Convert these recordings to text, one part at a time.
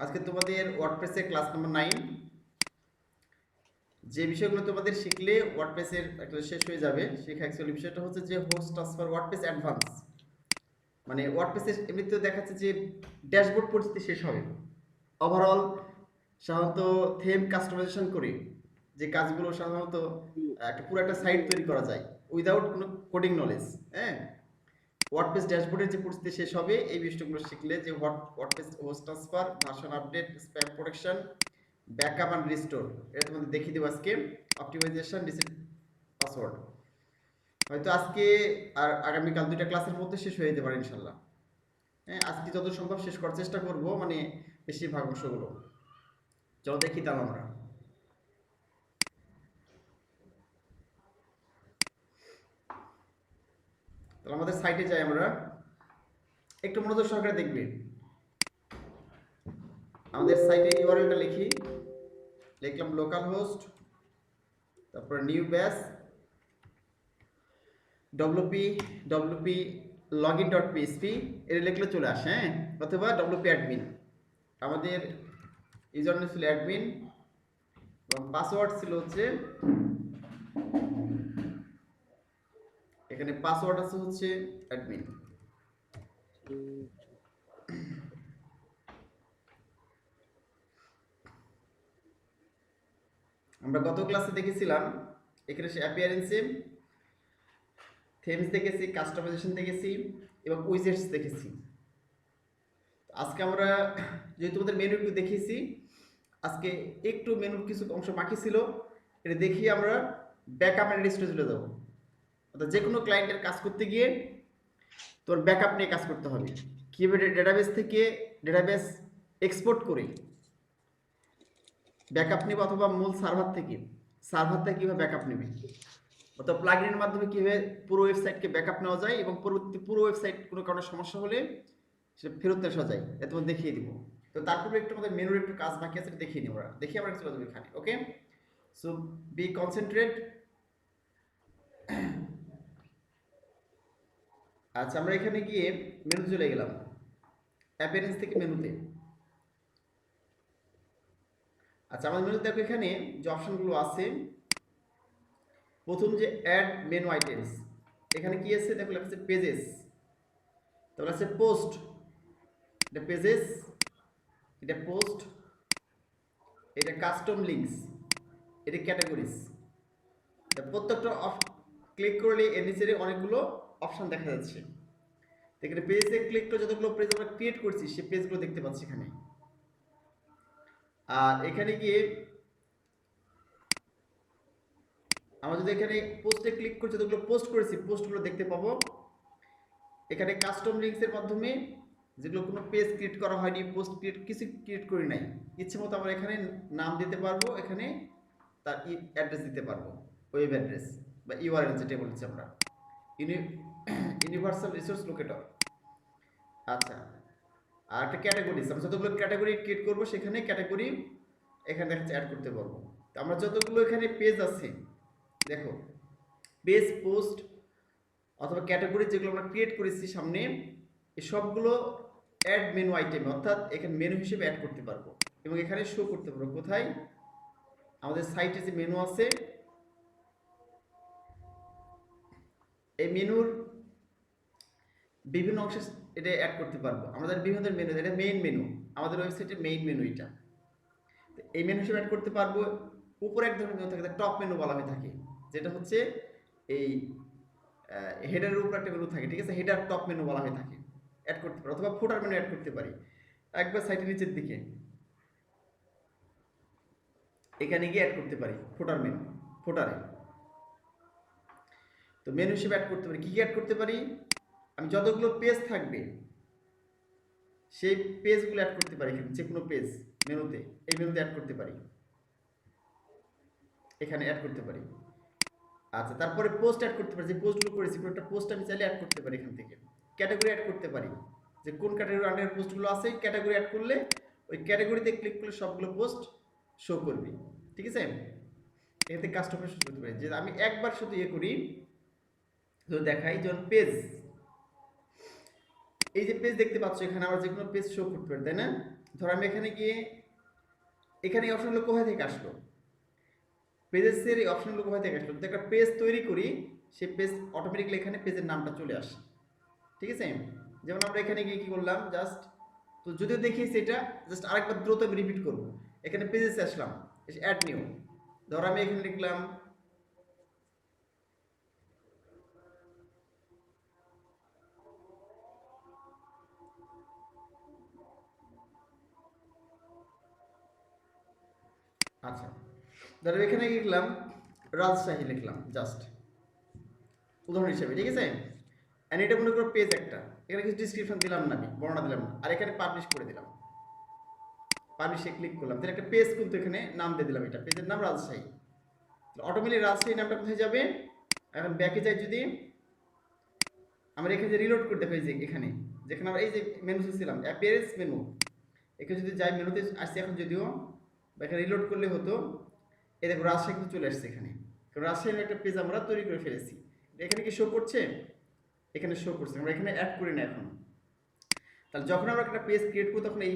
আজকে তোমাদের ওয়ার্ডপ্রেসে class number 9। যে বিষয়গুলো তোমাদের শিখলে ওয়ার্ডপ্রেসের একটা শেষ হয়ে যাবে, সেই অ্যাকচুয়ালি বিষয়টা হচ্ছে যে হোস্ট ট্রান্সফার ওয়ার্ডপ্রেস অ্যাডভান্স। মানে ওয়ার্ডপ্রেসে এমনিতে দেখাচ্ছে যে ড্যাশবোর্ড পরিস্থিতি শেষ হবে। ওভারঅল সাধারণত থেম কাস্টমাইজেশন করে যে কাজগুলো সাধারণত একটা পুরো একটা সাইট তৈরি করা যায় উইদাউট কোনো কোডিং নলেজ। হ্যাঁ, ওয়ার্ডপ্রেস ড্যাশবোর্ডের যে পরিস্থিতি শেষ হবে এই বিষয়গুলো শিখলে যে WordPress host transfer, version update, spam protection, backup and restore, এটা তোমাদের দেখিয়ে দেবো আজকে। অপটিমাইজেশন, রিসেট পাসওয়ার্ড হয়তো আজকে আর আগামীকাল 2টা ক্লাসের মধ্যে শেষ হয়ে যেতে পারে ইনশাল্লাহ। হ্যাঁ, আজকে যত সম্ভব শেষ করার চেষ্টা করবো, মানে বেশিরভাগ অংশগুলো। চলো দেখি তাহলে আমরা। তাহলে আমাদের সাইটে যাই আমরা, একটু মনোযোগ সহকারে দেখবে। আমাদের সাইটে ইউআরএলটা লিখলাম লোকাল হোস্ট, তারপর নিউ ব্যাস wp login.php এটা লিখলে চলে আসে। হ্যাঁ, অথবা wp admin। আমাদের ইউজার নেম ছিল অ্যাডমিন এবং পাসওয়ার্ড ছিল হচ্ছে, এখানে পাসওয়ার্ড আছে হচ্ছে অ্যাডমিন। আমরা গত ক্লাসে দেখেছিলাম এখানে সে অ্যাপিয়ারেন্সে থেমস দেখেছি, কাস্টমাইজেশন দেখেছি এবং উইজেটস দেখেছি। আজকে আমরা যেহেতু তোমাদের মেনু একটু দেখিয়েছি, আজকে একটু মেনুর কিছু অংশ বাকি ছিল, এটা দেখিয়ে আমরা ব্যাকআপ অ্যান্ড রিস্টোরে চলে যাবো। অর্থাৎ যে কোনো ক্লায়েন্টের কাজ করতে গিয়ে তোর ব্যাকআপ নিয়ে কাজ করতে হবে, কীভাবে ডেটাবেস থেকে ডেটাবেস এক্সপোর্ট করে ব্যাকআপ নেবে, অথবা মূল সার্ভার থেকে কীভাবে ব্যাকআপ নেবে, অথবা প্লাগইনের মাধ্যমে কীভাবে পুরো ওয়েবসাইটকে ব্যাকআপ নেওয়া যায় এবং পরবর্তী পুরো ওয়েবসাইট কোনো কারণে সমস্যা হলে সেটা ফেরত আসা যায়, এটা তোমাদের দেখিয়ে দিব। তো তারপরে একটু আমাদের মেনুর একটু কাজ বাকি আছে, দেখিয়ে নিই আমরা, দেখি আমরা চলে যাবো এখানে। ওকে, সো বি কনসেন্ট্রেট। আচ্ছা, আমরা এখানে গিয়ে মেনু চলে গেলাম, অ্যাপিয়ারেন্স থেকে মেনুতে। আচ্ছা, আমাদের মেনু দেখো এখানে যে অপশনগুলো আছে, প্রথম যে অ্যাড মেনু আইটেমস, এখানে কি আছে দেখো, লেখা আছে পেজেস, তারপর আছে পোস্ট, এটা পেজেস, এটা পোস্ট, এটা কাস্টম লিঙ্কস, এটা ক্যাটাগরিজ। প্রত্যেকটা ক্লিক করলে এর নিচে অনেকগুলো অপশন দেখা যাচ্ছে। এখানে পেজে ক্লিক করে যতগুলো পেজ আমরা ক্রিয়েট করছি সেই পেজগুলো দেখতে পাচ্ছি এখানে। আর এখানে গিয়ে আমরা যদি এখানে পোস্টে ক্লিক করে যতগুলো পোস্ট করেছি পোস্টগুলো দেখতে পাবো। এখানে কাস্টম লিঙ্কসের মাধ্যমে যেগুলো কোনো পেজ ক্রিয়েট করা হয়নি, পোস্ট কিছু ক্রিয়েট করি নাই, ইচ্ছে মতো আমরা এখানে নাম দিতে পারবো, এখানে তার অ্যাড্রেস দিতে পারবো, ওয়েব অ্যাড্রেস বা ইউআরএল যেটা বলছি আমরা, ইউনিভার্সাল রিসোর্স লোকেটর। আচ্ছা, আর একটা ক্যাটাগরিজ, আমরা যতগুলো ক্যাটাগরি ক্রিয়েট করবো সেখানে ক্যাটাগরি এখানে দেখাচ্ছে অ্যাড করতে পারবো। তো আমরা যতগুলো এখানে পেজ আছে দেখো, পেজ, পোস্ট অথবা ক্যাটাগরি যেগুলো আমরা ক্রিয়েট করেছি সামনে, এই সবগুলো অ্যাড মেনু আইটেম, অর্থাৎ এখানে মেনু হিসেবে অ্যাড করতে পারবো এবং এখানে শো করতে পারবো। কোথায়? আমাদের সাইটে যে মেনু আছে, এই মেনুর বিভিন্ন অংশে এটা অ্যাড করতে পারবো। আমাদের বিভিন্ন মেনু, এটা মেইন মেনু, আমাদের ওয়েবসাইটের মেইন মেনু এটা। এই মেনু হিসেবে অ্যাড করতে পারবো। উপরে এক ধরনের মেনু থাকে, টপ মেনু বলা হয়ে থাকে, যেটা হচ্ছে এই হেডারের উপর একটা মেনু থাকে, ঠিক আছে, হেডার টপ মেনু বলা হয়ে থাকে, অ্যাড করতে পারি। অথবা ফুটার মেনু অ্যাড করতে পারি। একবার সাইটের নিচের দিকে এখানে গিয়ে অ্যাড করতে পারি ফুটার মেনু, ফুটারে। তো মেনু হিসেবে অ্যাড করতে পারি, কী কী অ্যাড করতে পারি? আমি যতগুলো পেজ থাকবে সেই পেজগুলো অ্যাড করতে পারি, এখানে যে কোনো পেজ মেনুতে, এই মেনুতে অ্যাড করতে পারি, এখানে অ্যাড করতে পারি। আচ্ছা, তারপরে পোস্ট অ্যাড করতে পারি, যে পোস্টগুলো করেছি কোনো একটা পোস্ট আমি চাইলে অ্যাড করতে পারি এখান থেকে। ক্যাটাগরি অ্যাড করতে পারি, যে কোন ক্যাটাগরি আন্ডার পোস্টগুলো আছে ক্যাটাগরি অ্যাড করলে ওই ক্যাটাগরিতে ক্লিক করলে সবগুলো পোস্ট শো করবে, ঠিক আছে। এতে কাস্টমার শুরু করতে পারি, যে আমি একবার শুধু ইয়ে করি, তো দেখাই, যেমন পেজ, এই যে পেজ দেখতে পাচ্ছ, এখানে আমরা যে কোনো পেজ শো করতে পারি, তাই না? ধর আমি এখানে গিয়ে এখানে এই অপশনগুলো কোথায় থেকে আসলো, পেজেসের এই অপশনগুলো কোথায় থেকে আসলো, যদি একটা পেজ তৈরি করি সেই পেজ অটোমেটিকলি এখানে পেজের নামটা চলে আসে, ঠিক আছে? যেমন আমরা এখানে গিয়ে কি করলাম, জাস্ট তো যদিও দেখিয়েছি এটা, জাস্ট আরেকবার দ্রুত আমি রিপিট করবো। এখানে পেজেসে আসলাম, এসে অ্যাড নিউ, ধর আমি এখানে লিখলাম আচ্ছা, ধরো এখানে লিখলাম রাজশাহী, লিখলাম জাস্ট উদাহরণ হিসেবে, ঠিক আছে? এন্ড এটা মনে করো পেজ একটা, এখানে কিছু ডিসক্রিপশন দিলাম না, আমি বর্ণনা দিলাম না, আর এখানে পাবলিশ করে দিলাম, পাবলিশে ক্লিক করলাম, তাহলে একটা পেজ কিন্তু এখানে নাম দিয়ে দিলাম, এটা পেজের নাম রাজশাহী। অটোমেটিক রাজশাহী নামটা কোথায় যাবে? এখন ব্যাকে যাই, যদি আমরা এখানে যে রিলোড করতে পারি, যে এখানে যেখানে আমরা এই যে মেনুতে ছিলাম অ্যাপিয়ারেন্স মেনু, এখানে যদি যাই মেনুতে আসছি এখন, যদিও এখানে রিলোড করলে হতো, এই দেখো রাজশাহী কিন্তু চলে আসছে এখানে, কারণ রাজশাহীর একটা পেজ আমরা তৈরি করে ফেলেছি। এখানে কি শো করছে? এখানে শো করছে, আমরা এখানে অ্যাড করি না এখন। তাহলে যখন আমরা একটা পেজ ক্রিয়েট করি তখন এই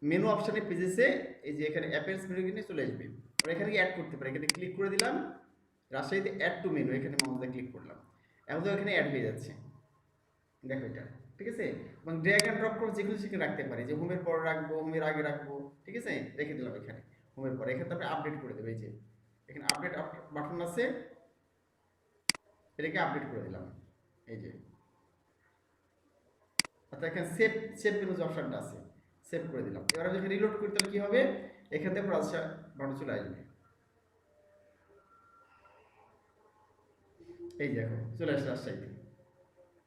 মেনু অপশানে পেজেসে এই যে এখানে অ্যাপিয়ারেন্স মেনু কিনে চলে আসবে, আমরা এখানে অ্যাড করতে পারি, এখানে ক্লিক করে দিলাম রাজশাহীতে অ্যাড টু মেনু, এখানে মাউসে ক্লিক করলাম, এখন তো এখানে অ্যাড হয়ে যাচ্ছে, দেখো এটা, ঠিক আছে? এবং ড্র্যাগ অ্যান্ড ড্রপ করে যেগুলো সেখানে রাখতে পারি, যে হোমের পর রাখবো, হোমের আগে রাখবো, ঠিক আছে? রেখে দিলাম এখানে হোমের পরে, এখানে তারপরে আপডেট করে দেবে, এই যে এখানে আপডেট বাটন আছে, এটাকে আপডেট করে দিলাম, এই যে অর্থাৎ এখানে সেভ সেভ মেনু যে অপশনটা আছে সেভ করে দিলাম। এবার আমি যখন রিলোড করি তাহলে কি হবে, এখান থেকে ব্রাউজার বাটন চলে আসবে, এই যে দেখো চলে আসছে রাজশাহীতে।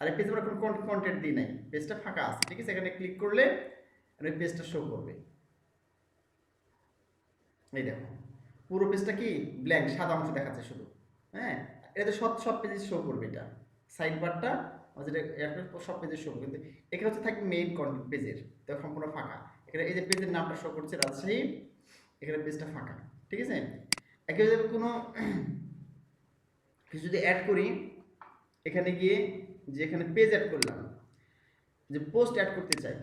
আর এই পেজে আমরা কোনো কন্টেন্ট দিই নাই, পেজটা ফাঁকা আছে, ঠিক আছে? এখানে ক্লিক করলে এই পেজটা শো করবে, এই দেখো পুরো পেজটা কি ব্ল্যাঙ্ক, সাদা অংশ দেখাচ্ছে শুধু, হ্যাঁ? এটা সব সব পেজে শো করবে, এটা সাইড বারটা যেটা সব পেজে শো করবে, কিন্তু এখানে হচ্ছে থাকবে মেইন কন্টেন্ট পেজের, তো সম্পূর্ণ ফাঁকা। এখানে এই যে পেজের নামটা শো করছে রাজশাহী, এখানে পেজটা ফাঁকা, ঠিক আছে? একইভাবে কোনো কিছু যদি অ্যাড করি, এখানে গিয়ে যে এখানে পেজ অ্যাড করলাম, যে পোস্ট অ্যাড করতে চাই,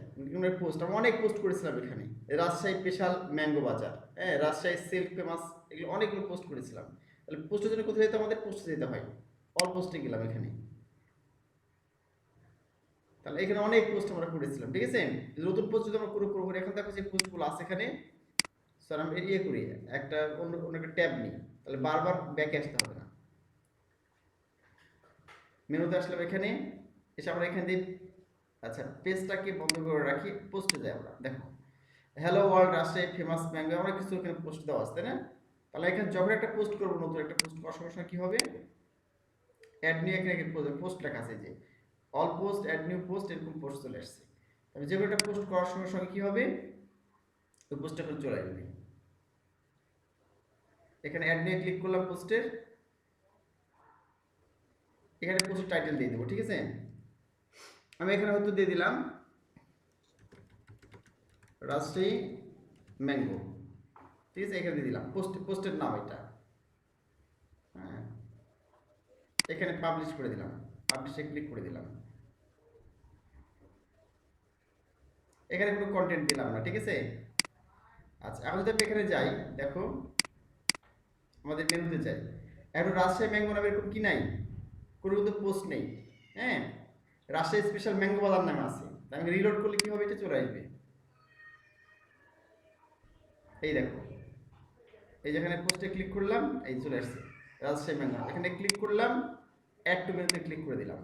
পোস্ট আমরা অনেক পোস্ট করেছিলাম এখানে, রাজশাহী স্পেশাল ম্যাঙ্গো বাজার, হ্যাঁ, রাজশাহী সিল্ক ফেমাস, এগুলো অনেকগুলো পোস্ট করেছিলাম। তাহলে পোস্টের জন্য কোথায় যেতে, আমাদের পোস্টে যেতে হয়, অল পোস্টে গেলাম এখানে, তাহলে এখানে অনেক পোস্ট আমরা করেছিলাম, ঠিক আছে? নতুন পোস্ট যদি আমরা করবো, এখন দেখো যে পোস্টগুলো আছে এখানে, স্যার আমি ইয়ে করি একটা অন্য অন্য একটা ট্যাব নিই, তাহলে বারবার ব্যাকে আসতে হবে না, মেনুতে আসলাম এখানে, এসে আমরা এখানে দিয়ে আচ্ছা পেজটাকে বন্ধ করে রাখি, পোস্টে যাই আমরা, দেখো hello world Rajshahi famous mango, আমরা কিছু এখানে পোস্ট দেওয়া আছে, তাই না? তাহলে এখানে যখন একটা পোস্ট করবো, নতুন একটা পোস্ট করার সঙ্গে সঙ্গে কি হবে, অ্যাড নিউ, এখানে পোস্ট লেখা আছে, যে all post, add new post, এরকম পোস্ট চলে আসছে। তবে যে কোনো একটা পোস্ট করার সঙ্গে সঙ্গে কি হবে, ওই পোস্টটা করে চলে আসবে, এখানে অ্যাড নিয়ে ক্লিক করলাম পোস্টের, এখানে পোস্টের টাইটেল দিয়ে দেবো, ঠিক আছে? আমি এখানে হয়তো দিয়ে দিলাম রাজশাহী ম্যাঙ্গো, ঠিক আছে? এখানে দিয়ে দিলাম পোস্টের নাম এটা, হ্যাঁ, এখানে পাবলিশ করে দিলাম, পাবলিশে ক্লিক করে দিলাম, এখানে কোনো কন্টেন্ট দিলাম না, ঠিক আছে? আচ্ছা এখন যদি আমি এখানে যাই, দেখো আমাদের মেনুতে যাই, এখন রাজশাহী ম্যাঙ্গো নামে এরকম কি নাই, কোনো কিন্তু পোস্ট নেই, হ্যাঁ? রাজশাহী স্পেশাল ম্যাঙ্গো বাজার নামে আছে, তাই আমি রিলোড করলে কি হবে, এটা চলে আসবে, এই দেখো এই যেখানে পোস্টে ক্লিক করলাম, এই চলে আসছে রাজশাহী ম্যাঙ্গো, এখানে ক্লিক করলাম, অ্যাড টু মেনুতে ক্লিক করে দিলাম,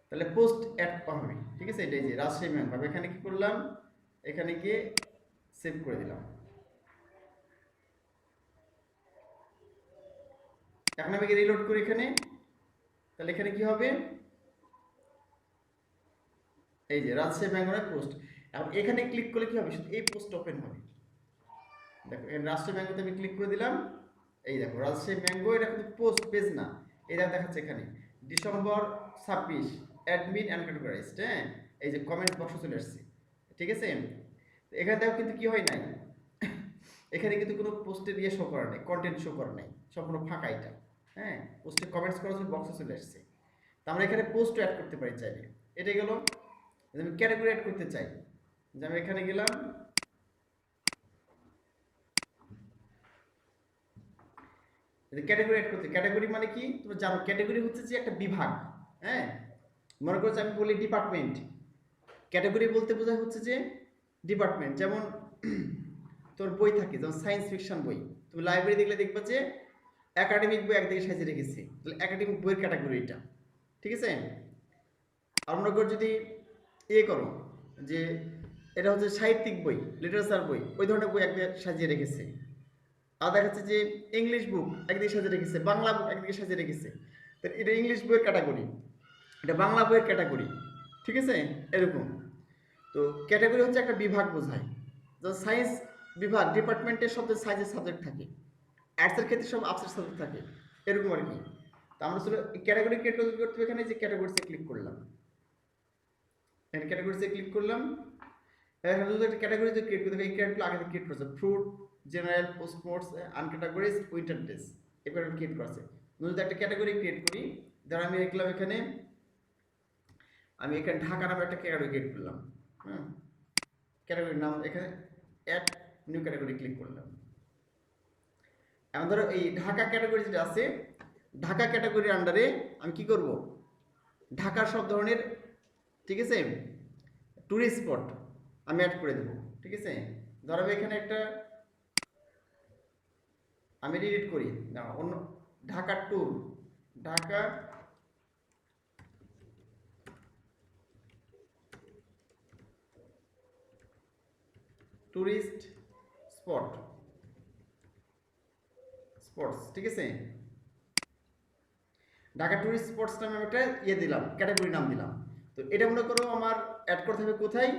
তাহলে পোস্ট অ্যাড হবে, ঠিক আছে? এটাই যে রাজশাহী ম্যাঙ্গো, এখানে কি করলাম, এখানে গিয়ে সেভ করে দিলাম। এখন আমি রিলোড করি এখানে, তাহলে এখানে কি হবে, এই যে রাজশাহী ম্যাঙ্গোর পোস্ট, এখন এখানে ক্লিক করলে কি হবে, শুধু এই পোস্ট ওপেন হবে, দেখো এখানে রাজশাহী ম্যাঙ্গোতে আমি ক্লিক করে দিলাম, এই দেখো রাজশাহী ম্যাঙ্গো, এটা কিন্তু পোস্ট পেজ না, এটা দেখাচ্ছে এখানে ডিসেম্বর 26 অ্যাডমিন অ্যান্ড ক্যাটেগরাইজড, হ্যাঁ, এই যে কমেন্ট বক্স চলে আসছে, ঠিক আছে? এখানে দেখো কিন্তু কি হয় নাই, এখানে কিন্তু কোনো পোস্টের ইয়ে শো করা নেই, কন্টেন্ট শো করা নেই, সম্পূর্ণ ফাঁকা এটা, হ্যাঁ? পোস্টে কমেন্টস করার জন্য বক্সে চলে আসছে, তো আমরা এখানে পোস্ট অ্যাড করতে পারি চাইলে, এটা গেল আমি ক্যাটাগরি অ্যাড করতে চাই, যে আমি এখানে গেলাম, ক্যাটাগরি অ্যাড করতে। ক্যাটাগরি মানে কি তোমরা জানো, ক্যাটাগরি হচ্ছে যে একটা বিভাগ। হ্যাঁ, মনে করছো আমি বলি ডিপার্টমেন্ট, ক্যাটাগরি বলতে বোঝায় হচ্ছে যে ডিপার্টমেন্ট। যেমন তোর বই থাকে, যেমন সায়েন্স ফিকশন বই, তুমি লাইব্রেরি দেখলে দেখবা যে একাডেমিক বই একদিকে সাজিয়ে রেখেছে, তাহলে একাডেমিক বইয়ের ক্যাটাগরি এটা, ঠিক আছে। আর মনে করো যদি করো যে এটা হচ্ছে সাহিত্যিক বই, লিটারেচার বই, ওই ধরনের বই একদিকে সাজিয়ে রেখেছে। আর দেখা যাচ্ছে যে ইংলিশ বুক একদিকে সাজিয়ে রেখেছে, বাংলা বুক একদিকে সাজিয়ে রেখেছে, তো এটা ইংলিশ বইয়ের ক্যাটাগরি, এটা বাংলা বইয়ের ক্যাটাগরি, ঠিক আছে, এরকম। তো ক্যাটাগরি হচ্ছে একটা বিভাগ বোঝায়। যেমন সায়েন্স বিভাগ, ডিপার্টমেন্টের সব সায়েন্সের সাবজেক্ট থাকে, আর্টসের ক্ষেত্রে সব আর্টসের সাবজেক্ট থাকে, এরকম আর কি। তো আমরা শুধু ক্যাটাগরি ক্রিয়েট করতে হবে, এখানে যে ক্যাটাগরিতে ক্লিক করলাম, এখানে ক্যাটাগরিতে ক্লিক করলাম। এখানে যদি একটা ক্যাটাগরি ক্রিয়েট করতে হবে, এই ক্যাটাগরিগুলো আগে ক্রিয়েট করছে, fruit, general, sports, uncategorized, winter dress, এগুলো ক্রিয়েট করছে। যদি একটা ক্যাটাগরি ক্রিয়েট করি, ধর আমি লিখলাম এখানে, আমি এখানে ঢাকা নামে একটা ক্যাটাগরি ক্রিয়েট করলাম। হ্যাঁ, ক্যাটাগরির নাম এখানে অ্যাড নিউ ক্যাটাগরি ক্লিক করলাম। এখন ধরো এই ঢাকা ক্যাটাগরি যেটা আছে, ঢাকা ক্যাটাগরির আন্ডারে আমি কি করব, ঢাকার সব ধরনের, ঠিক আছে, ট্যুরিস্ট স্পট আমি অ্যাড করে দেবো, ঠিক আছে। ধরো আমি এখানে একটা, আমি এডিট করি না, অন্য Dhaka tour, Dhaka tourist spots, ঠিক আছে। ঢাকা ট্যুরিস্ট স্পটস নামে একটা দিলাম, ক্যাটাগরি নাম দিলাম। তো এটা মনে করো আমার অ্যাড করতে হবে কোথায়,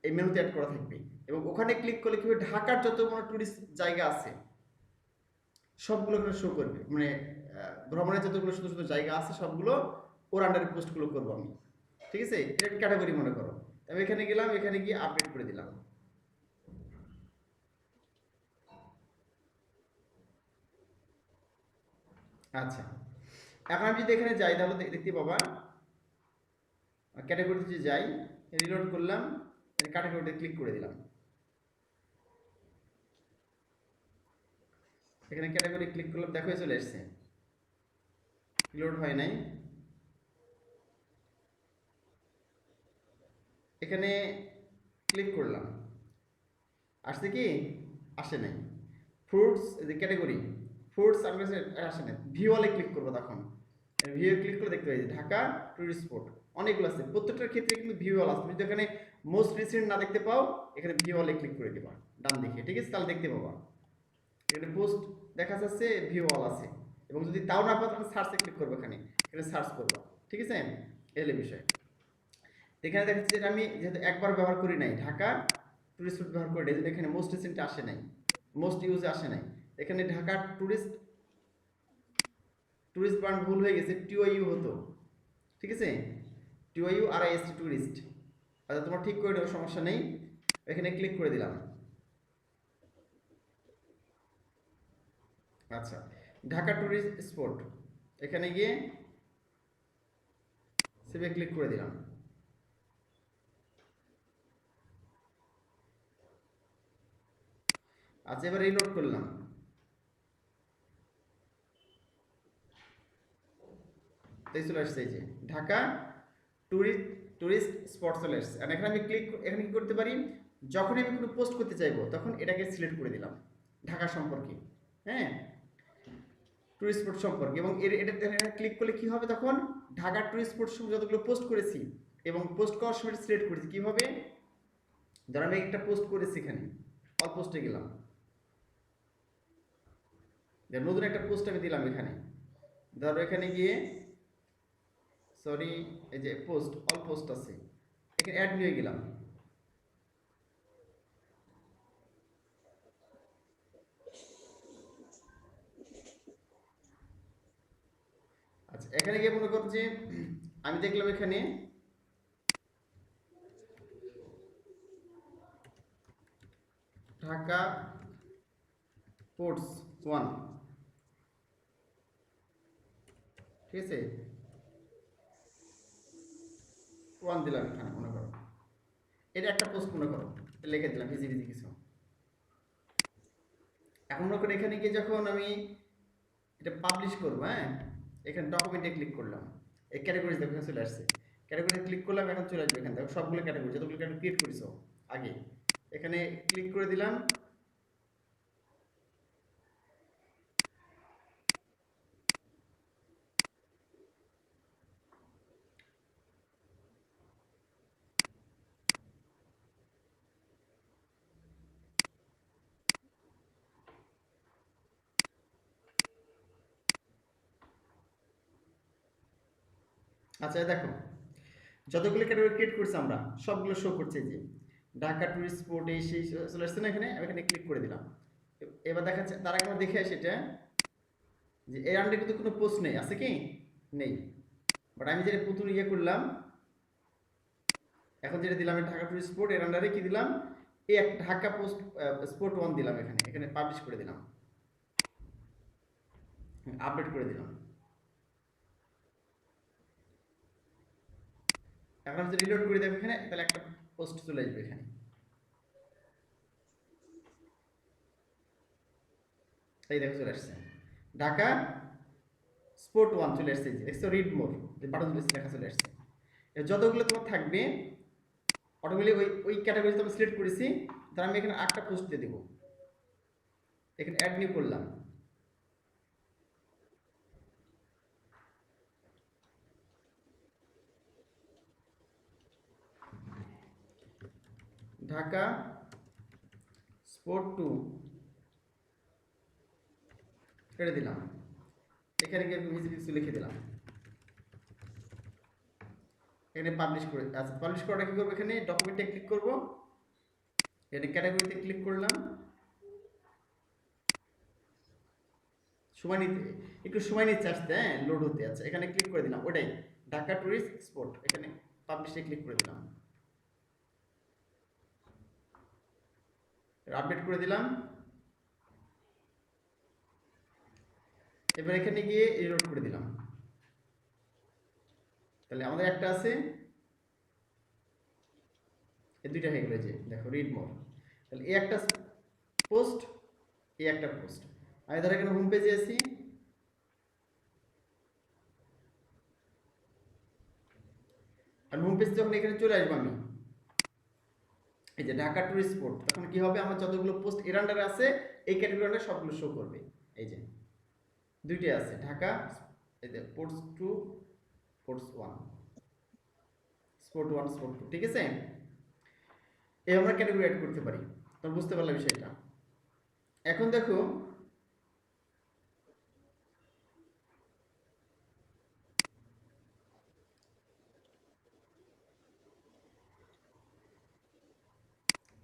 এই মেনুতে অ্যাড করা থাকবে, এবং ওখানে ক্লিক করলে কি হবে, ঢাকার যত ট্যুরিস্ট জায়গা আছে সবগুলো এখানে শো করবে, মানে ভ্রমণের যতগুলো সুন্দর সুন্দর জায়গা আছে সবগুলো ওর আন্ডারে পোস্টগুলো করবো আমি, ঠিক আছে। এটা ক্যাটাগরি মনে করো, আমি এখানে গেলাম, এখানে গিয়ে আপডেট করে দিলাম। আচ্ছা, এখন আমি যদি এখানে যাই তাহলে দেখতে পাবা, ক্যাটাগরিতে যদি যাই, রিলোড করলাম, ক্যাটাগরিতে ক্লিক করে দিলাম, এখানে ক্যাটাগরি ক্লিক করলাম, দেখো চলে এসছে, লোড হয় নাই। এখানে ক্লিক করলাম, আসছে কি, আসে নাই। ফ্রুটস যে ক্যাটাগরি, ফ্রুটস আসে নাই, ভিওয়ালে ক্লিক করবো, তখন ভিও ক্লিক করে দেখতে পাই ঢাকা টুরিস্ট স্পট অনেকগুলো আছে, প্রত্যেকটার ক্ষেত্রে কিন্তু ভিওয়াল আছে। তুমি যদি এখানে মোস্ট রিসেন্ট না দেখতে পাও, এখানে ভিওয়ালে ক্লিক করে দেবা ডান দিকে, ঠিক আছে, তাহলে দেখতে পাবা এখানে পোস্ট দেখা যাচ্ছে, ভিওয়াল আছে। এবং যদি তাও না পাও তাহলে সার্চে ক্লিক করবো, এখানে সার্চ করবো, ঠিক আছে, এলে বিষয়। এখানে দেখা যাচ্ছে আমি যেহেতু একবার ব্যবহার করি নাই, ঢাকা টুরিস্ট স্পট ব্যবহার করি নাই, এখানে মোস্ট রিসেন্ট আসে নাই, মোস্ট ইউজে আসে নাই। এখানে ঢাকা টুরিস্ট বার্ন ভুল হয়ে গেছে, টিওইউ হতো, ঠিক আছে, টিওইউ আর আইএসটি টুরিস্ট। আচ্ছা, তোমার ঠিক করে দেবো, সমস্যা নেই। এখানে ক্লিক করে দিলাম। আচ্ছা, ঢাকা টুরিস্ট স্পট, এখানে গিয়ে সেভে ক্লিক করে দিলাম। আচ্ছা, এবার রিলোড করলাম, তাই চলে আসছে এই যে ঢাকা টুরিস্ট স্পট চলে আসছে। আর এখানে আমি এখানে কি করতে পারি, যখনই আমি কোনো পোস্ট করতে চাইবো তখন এটাকে সিলেক্ট করে দিলাম ঢাকা সম্পর্কে, হ্যাঁ, টুরিস্ট স্পট সম্পর্কে। এবং এটা ক্লিক করলে কি হবে, তখন ঢাকা টুরিস্ট স্পট যতগুলো পোস্ট করেছি এবং পোস্ট করার সময় সিলেক্ট করেছি, কীভাবে, ধর আমি একটা পোস্ট করেছি, এখানে অল পোস্টে গেলাম, নতুন একটা পোস্ট আমি দিলাম এখানে, ধরো এখানে গিয়ে, সরি, এই যে পোস্ট, অল পোস্ট আছে, এখানে অ্যাড নিয়ে গেলাম। আচ্ছা, এখানে গিয়ে মনে করো যে আমি দেখলাম এখানে ঢাকা পোর্টস 1, ঠিক আছে, 1 দিলাম এখানে মনে করো, এটা একটা পোস্ট মনে করো, লিখে দিলাম ইজি ইজি কিছু। এখন মনে করো এখানে গিয়ে যখন আমি এটা পাবলিশ করবো, হ্যাঁ, এখানে ডকুমেন্টে ক্লিক করলাম, এই ক্যাটাগরিজ দেখো এখানে চলে আসছে, ক্যাটাগরি ক্লিক করলাম, এখন চলে আসবে এখানে দেখো সবগুলো ক্যাটাগরি যতগুলো ক্যাটাগরি ক্রিয়েট করেছো আগে, এখানে ক্লিক করে দিলাম। আচ্ছা দেখো যতগুলো ক্যাটাগরি ক্রিয়েট করছি আমরা সবগুলো শো করছে, যে ঢাকা টুরিস্ট স্পট এই সেই চলে আসছে না, এখানে আমি এখানে ক্লিক করে দিলাম। এবার দেখাচ্ছে, তার আগে আমরা দেখে আসি এটা যে এর আন্ডারে কিন্তু কোনো পোস্ট নেই, আছে কি নেই, বাট আমি যেটা প্রথম ইয়ে করলাম এখন যেটা দিলাম ঢাকা টুরিস্ট স্পট, এর আন্ডারে কি দিলাম, এই এক ঢাকা পোস্ট স্পট 1 দিলাম, এখানে এখানে পাবলিশ করে দিলাম, আপডেট করে দিলাম। এখন আমি যদি রিলোড করে দেব এখানে, তাহলে একটা পোস্ট চলে আসবে এখানে, এই দেখো চলে আসছে ঢাকা স্পোর্ট 1 চলে আসছে, দেখছো রিড মোর যে বাটন লেখা চলে আসছে। যতগুলো তোমার থাকবে অটোমেটিক ওই ওই ক্যাটাগরি আমি সিলেক্ট করেছি, তাহলে আমি এখানে আটটা পোস্ট দিয়ে দেবো, এখানে অ্যাড নিউ করলাম, ঢাকা স্পোর্ট 2 কেটে দিলাম, এখানে গিয়ে কিছু লিখে দিলাম, এখানে পাবলিশ করে, আচ্ছা পাবলিশ করাটা কি করবো, এখানে ডকুমেন্টে ক্লিক করব, এখানে ক্যাটাগরিতে ক্লিক করলাম, সময় নিতে একটু সময় নিচ্ছে আসতে, হ্যাঁ লোড হতে আছে, এখানে ক্লিক করে দিলাম ওটাই ঢাকা টুরিস্ট স্পট, এখানে পাবলিশে ক্লিক করে দিলাম, আপডেট করে দিলাম। এবার এখানে গিয়ে রিলোড করে দিলাম, তাহলে আমাদের একটা আছে, এই দুইটা হয়ে গেল, যে দেখো রিড মোর, তাহলে এই একটা পোস্ট, এই একটা পোস্ট। আমি ধর এখানে হোম পেজে আছি, আর হোম পেজ যখন এখানে চলে আসবো আমি, এই যে ঢাকা টুরিস্ট স্পট, তখন কি হবে, আমার যতগুলো পোস্ট এর আন্ডারে আছে এই ক্যাটাগরি আন্ডারে সবগুলো শো করবে, এই যে দুইটাই আছে ঢাকা, এই যে পোর্টস 2 পোর্টস 1 স্পট 1 স্পট 2, ঠিক আছে, এই আমরা ক্যাটাগরি অ্যাড করতে পারি। তোমরা বুঝতে পারলে বিষয়টা। এখন দেখো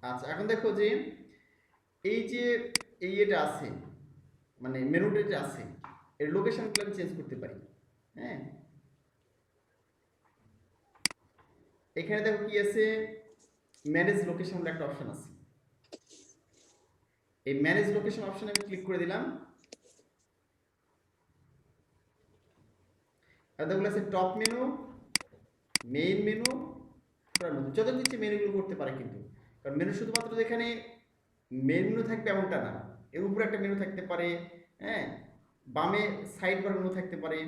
আচ্ছা এখন দেখো যে এই যে এই এটা আছে, মানে মেনুটা যে আছে এর লোকেশনগুলো আমি চেঞ্জ করতে পারি, হ্যাঁ, এখানে দেখো কি আছে, ম্যানেজ লোকেশন বলে একটা অপশন আছে, এই ম্যানেজ লোকেশন অপশনে আমি ক্লিক করে দিলাম, আর দেখো আছে টপ মেনু, মেইন মেনু, যত নিচে মেনুগুলো করতে পারে, কিন্তু কারণ মেনু শুধুমাত্র এখানে মেন মেনু থাকবে এমনটা না, এর উপরে একটা মেনু থাকতে পারে, হ্যাঁ, বামে সাইড বার মেনু থাকতে পারে,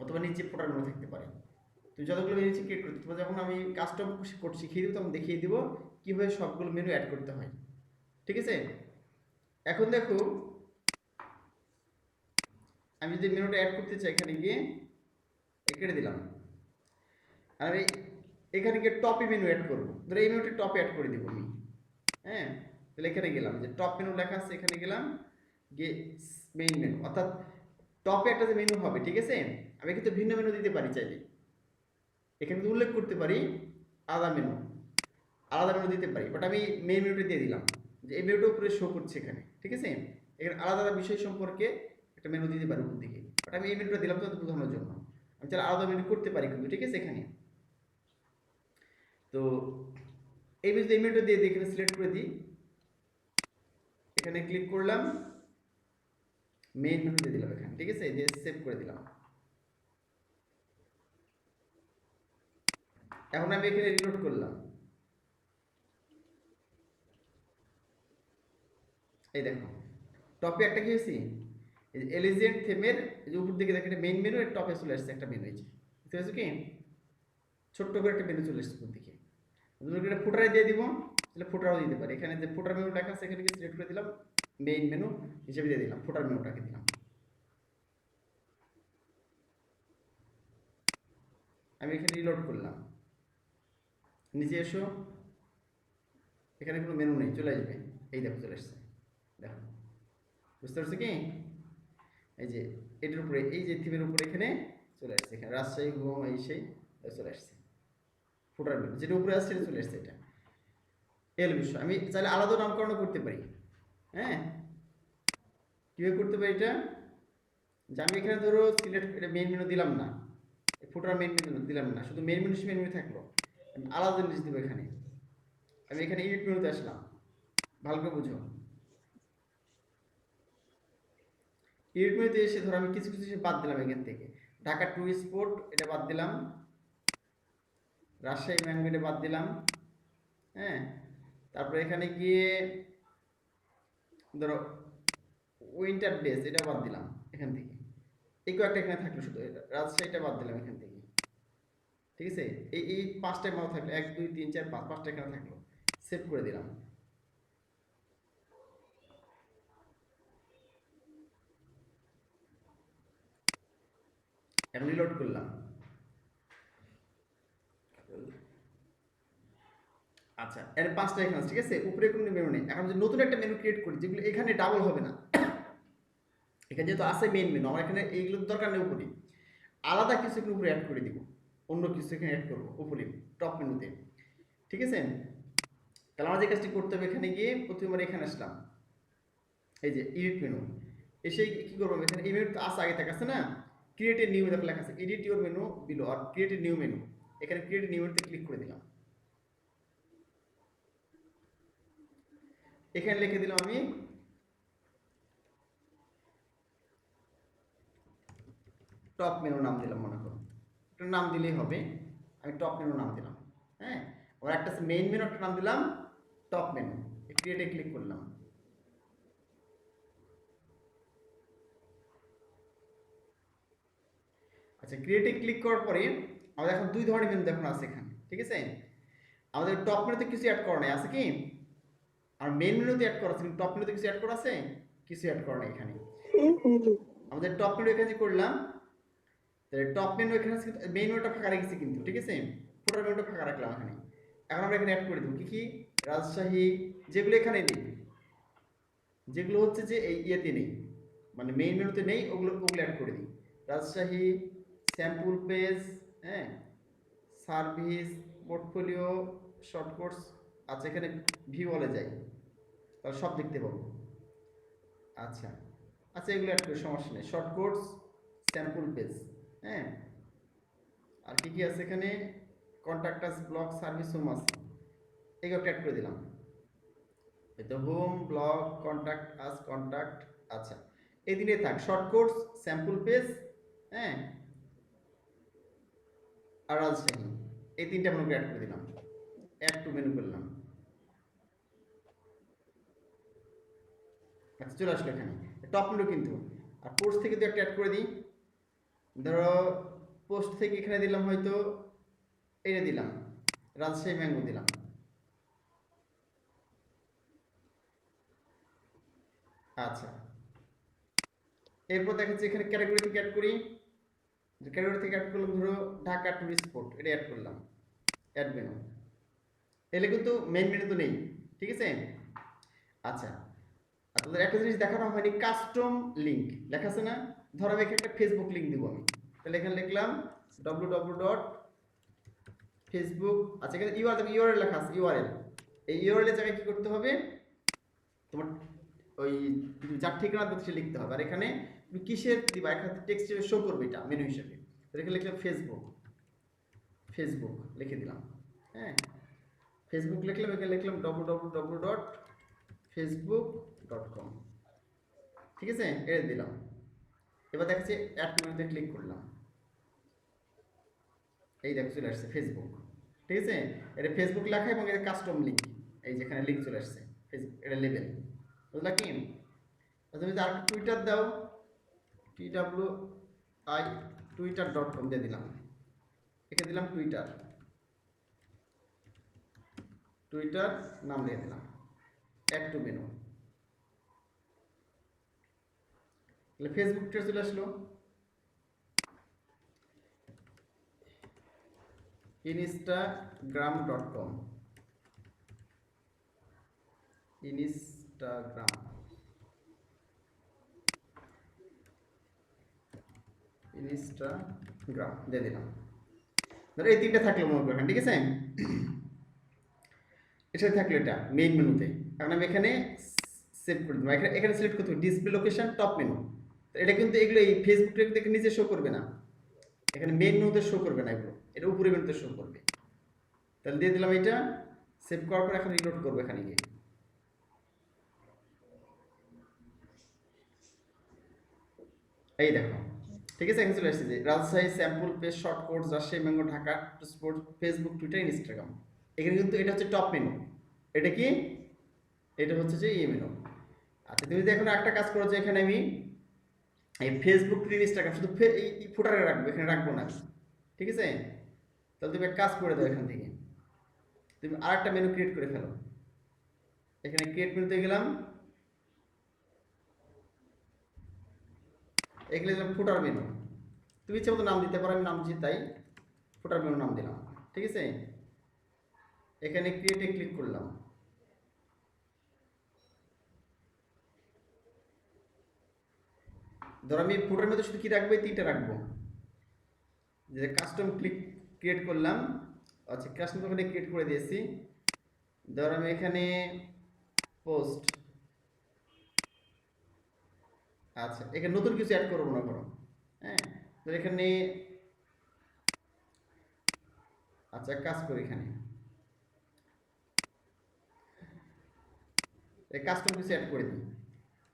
অথবা নিচে ফোটার মেনু থাকতে পারে। তুমি যতগুলো মেনু ক্রিয়েট করতে পারো, যখন আমি কাস্টম কোড শিখিয়ে দেবো তখন দেখিয়ে দিব কীভাবে সবগুলো মেনু অ্যাড করতে হয়, ঠিক আছে। এখন দেখো আমি যদি মেনুটা অ্যাড করতে চাই, এখানে গিয়ে কেটে দিলাম, আর আমি এখানে গিয়ে টপে মেনু অ্যাড করবো, ধরো এই মেনুটা টপে অ্যাড করে দিব আমি, হ্যাঁ, তাহলে এখানে গেলাম, যে টপ মেনু লেখা আছে এখানে গেলাম, গিয়ে মেইন মেনু, অর্থাৎ টপে একটা যে মেনু হবে, ঠিক আছে, আমি কিন্তু ভিন্ন মেনু দিতে পারি চাইলে, এখানে উল্লেখ করতে পারি আলাদা মেনু দিতে পারি, বাট আমি মেইন মেনুটা দিয়ে দিলাম, যে এই মেনুটা উপরে শো করছে এখানে, ঠিক আছে, এখানে আলাদা আলাদা বিষয় সম্পর্কে একটা মেনু দিতে পারি উপর দিকে, বাট আমি এই মেনুটা দিলাম তো বোঝানোর জন্য, আমি চাইলে আলাদা মেনু করতে পারি কিন্তু, ঠিক আছে। এখানে তো এই মেনুটা দিয়ে এখানে সিলেক্ট করে দিই, এখানে ক্লিক করলাম, মেইন মেনু দিয়ে দিলাম এখানে, ঠিক আছে, দিয়ে সেভ করে দিলাম। এখন আমি এখানে রিলোড করলাম, এই দেখো টপে একটা কি হয়েছে, এলিজেন্ট থিমের যে উপর দিকে দেখো একটা মেইন মেনু, এর টপে চলে আসছে একটা মেনু, এই যে বুঝতে পারছো কি, ছোট্ট করে একটা মেনু চলে আসছে উপর দিকে। যদি এটা ফুটারে দিয়ে দিব তাহলে ফুটারও দিতে পারি, এখানে যে ফুটার মেনু লেখা আছে এখানে সিলেক্ট করে দিলাম, মেইন মেনু হিসেবে দিয়ে দিলাম, ফুটার মেনুটাকে দিলাম। আমি এখানে রিলোড করলাম, নিচে এসো, এখানে কোনো মেনু নেই, চলে আসবে, এই দেখো চলে আসছে, দেখো বুঝতে পারছো কি, এই যে এটার উপরে এই যে থিমের উপরে এখানে চলে আসছে, এখানে রাজশাহী হোম এই সেই চলে আসছে, ফুটার মেনু যেটা উপরে আসছে সেটা চলে আসছে, এটা এল বিষয়। আমি চাইলে আলাদা নামকরণ করতে পারি, হ্যাঁ কীভাবে করতে পারি এটা, যে আমি এখানে ধরো সিলেক্ট এটা মেইন মেনু দিলাম না, ফুটার মেইন মেনু দিলাম না, শুধু মেইন মেনু থাকলো, আমি আলাদা জিনিস দেবো এখানে। আমি এখানে এডিট মেনুতে আসলাম, ভালো করে বুঝো, এডিট মেনুতে এসে ধরো আমি কিছু কিছু বাদ দিলাম এখান থেকে, ঢাকা টুরিস্ট স্পট এটা বাদ দিলাম, রাজশাহী ম্যাঙ্গো এটা বাদ দিলাম, হ্যাঁ তারপরে এখানে গিয়ে ধরো উইন্টার ডেজ এটা বাদ দিলাম এখান থেকে, এই কয়েকটা এখানে থাকলো, শুধু রাজশাহীটা বাদ দিলাম এখান থেকে, ঠিক আছে, এই পাঁচটায় মাও থাকলো, 1 2 3 4 5 পাঁচটা এখানে থাকলো, সেভ করে দিলাম। এখন রিলোড করলাম, আচ্ছা এর পাঁচটা এখানে আছে, ঠিক আছে, উপরে কোনো মেনু নেই। এখন যদি নতুন একটা মেনু ক্রিয়েট করি যেগুলো এখানে ডাবল হবে না, এখানে যেহেতু আছে মেইন মেনু, আমার এখানে এইগুলোর দরকার নেই, উপরে আলাদা কিছু এখানে উপরে অ্যাড করে দিব, অন্য কিছু এখানে অ্যাড করবো উপরে টপ মেনুতে, ঠিক আছে। তাহলে আমার যে কাজটি করতে হবে, এখানে গিয়ে প্রথমবার এখানে আসলাম, এই যে এডিট মেনু, এসে কি করবো, এখানে এই মেনু আছে আগে থেকে আছে না, ক্রিয়েট এ নিউ দেখো লেখা আছে, এডিট ইউর মেনু বিলো আর ক্রিয়েট এ নিউ মেনু, এখানে ক্রিয়েট নিউ মেনুতে ক্লিক করে দিলাম, এখানে লিখে দিলাম আমি টপ মেনু নাম দিলাম, মনে করো একটা নাম দিলেই হবে, আমি টপ মেনু নাম দিলাম, হ্যাঁ ওর একটা মেইন মেনু একটা নাম দিলাম টপ মেনু, ক্রিয়েটে ক্লিক করলাম। আচ্ছা ক্রিয়েটে ক্লিক করার পরে আমাদের এখন দুই ধরনের মেনু দেখুন আছে এখানে, ঠিক আছে, আমাদের টপ মেনুতে কিছু অ্যাড করা নেই, আছে কি, আর মেইন মেনুতে অ্যাড করা আছে, কিন্তু টপ মেনুতে কিছু অ্যাড করা আছে, কিছু অ্যাড করা নেই এখানে। আমাদের টপ মেনু এখানে করলাম, তাহলে টপ মেনু এখানে মেইন মেনুটা ফাঁকা রেখেছি কিন্তু, ঠিক আছে, ফুটার মেনুটা ফাঁকা রাখলাম এখানে। এখন আমরা এখানে অ্যাড করে দেবো কি কি, রাজশাহী যেগুলো এখানে নেই, যেগুলো হচ্ছে যে এই ইয়েতে নেই, মানে মেইন মেনুতে নেই, ওগুলো অ্যাড করে দিই, রাজশাহী স্যাম্পল পেজ, হ্যাঁ সার্ভিস পোর্টফোলিও শর্টকটস, আচ্ছা এখানে ভিউ বলে যাই, তাহলে সব দেখতে পাবো। আচ্ছা আচ্ছা এগুলো অ্যাড করে সমস্যা নেই, শর্টকটস স্যাম্পল পেজ, হ্যাঁ আর কি কি আছে এখানে, contact us blog service home আছে, এগুলো অ্যাড করে দিলাম, এই তো home blog contact us contact, আচ্ছা এই দিনে থাক, শর্টকটস স্যাম্পল পেজ, হ্যাঁ আর রাজশাহী, এই তিনটা মেনুকে অ্যাড করে দিলাম, অ্যাড টু মেনু করলাম, আচ্ছা চলে আসলো এখানে টপ মেনু কিন্তু। আর পোস্ট থেকে তো একটা অ্যাড করে দিই, ধরো পোস্ট থেকে এখানে দিলাম হয়তো এটা দিলাম রাজশাহী ম্যাঙ্গো দিলাম, আচ্ছা এরপর দেখাচ্ছি এখানে ক্যাটাগরি থেকে অ্যাড করি, যে ক্যাটাগরি থেকে অ্যাড করলাম ধরো ঢাকা টুরিস্ট স্পট, এটা অ্যাড করলাম, অ্যাড মেনু, এলে কিন্তু মেইন মেনু তো নেই, ঠিক আছে। আচ্ছা আর তোদের একটা জিনিস দেখানো হয়নি, কাস্টম লিঙ্ক লেখা আছে না, ধরো আমি এখানে একটা ফেসবুক লিঙ্ক দিব আমি, তাহলে এখানে লিখলাম www.facebook, আচ্ছা এখানে ইউআরএল লেখা আছে, ইউআরএল, এই ইউআরএল এর জায়গায় কি করতে হবে, তোমার ওই যার ঠিকানা দিতে সে লিখতে হবে, আর এখানে তুমি কিসের দিবা, এখানে টেক্সট হিসেবে শো করবে এটা মেনু হিসেবে, তো এখানে লিখলাম ফেসবুক লিখে দিলাম, হ্যাঁ ফেসবুক লিখলাম, এখানে লিখলাম www.facebook.com, ঠিক আছে এটা দিলাম। এবার দেখাচ্ছি অ্যাড টু মেনুতে ক্লিক করলাম, এই দেখো চলে আসছে ফেসবুক, ঠিক আছে, এটা ফেসবুক লেখা এবং এটা কাস্টম লিঙ্ক, এই যেখানে লিঙ্ক চলে আসছে ফেসবুক, এটা লেবেল, বুঝলা কি? তুমি যদি আর টুইটার দাও, TWI twitter.com দিয়ে দিলাম, এখানে দিলাম টুইটার, টুইটার নাম দিয়ে দিলাম, অ্যাড টু মেনু, ফেসবুকটা চলে আসলো। instagram.com, ইনস্টাগ্রাম, ইনস্টাগ্রাম দিয়ে দিলাম। ধরো এই তিনটা থাকলো মনে করেন, ঠিক আছে? এটা থাকলো এটা মেইন মেনুতে। এখন আমি এখানে সেভ করে দেবো, এখানে সিলেক্ট করতে হবে ডিসপ্লে লোকেশন টপ মেনু। এটা কিন্তু এগুলো এই ফেসবুক থেকে নিচে শো করবে না, এখানে মেইন মেনুতে শো করবে না, এগুলো এটা উপরে মেনুতে শো করবে। তাহলে দিয়ে দিলাম এটা, সেভ করার পর এখন রিলোড করবো এখানে গিয়ে। এই দেখো, ঠিক আছে? এখানে চলে আসছে যে Rajshahi sample page short code Rajshahi mango Dhaka sport Facebook Twitter Instagram. এখানে কিন্তু এটা হচ্ছে টপ মেনু, এটা কি? এটা হচ্ছে যে এই মেনু। আচ্ছা তুমি যদি এখন একটা কাজ করো যে এখানে আমি এই ফেসবুক ইনস্টাগ্রাম শুধু এই ফুটারে রাখবো, এখানে রাখবো না, ঠিক আছে? তাহলে তুমি এক কাজ করে দাও, এখান থেকে তুমি আরেকটা মেনু ক্রিয়েট করে ফেলো। এখানে ক্রিয়েট মেনুতে গেলাম, এখানে দিলাম ফুটার মেনু। তুমি ইচ্ছে মতো নাম দিতে পারো, আমি নাম দিচ্ছি তাই ফুটার মেনু নাম দিলাম, ঠিক আছে? এখানে ক্রিয়েটে ক্লিক করলাম। ধর আমি ফুটার মধ্যে শুধু কি রাখবো, এই তিনটা রাখবো, যে কাস্টম ক্রিয়েট করলাম। আচ্ছা কাস্টম ওখানে ক্রিয়েট করে দিয়েছি। ধর আমি এখানে পোস্ট, আচ্ছা এখানে নতুন কিছু অ্যাড করবো না করো, হ্যাঁ? ধর এখানে আচ্ছা কাজ করি, এখানে এই কাস্টম কিছু অ্যাড করে দিই।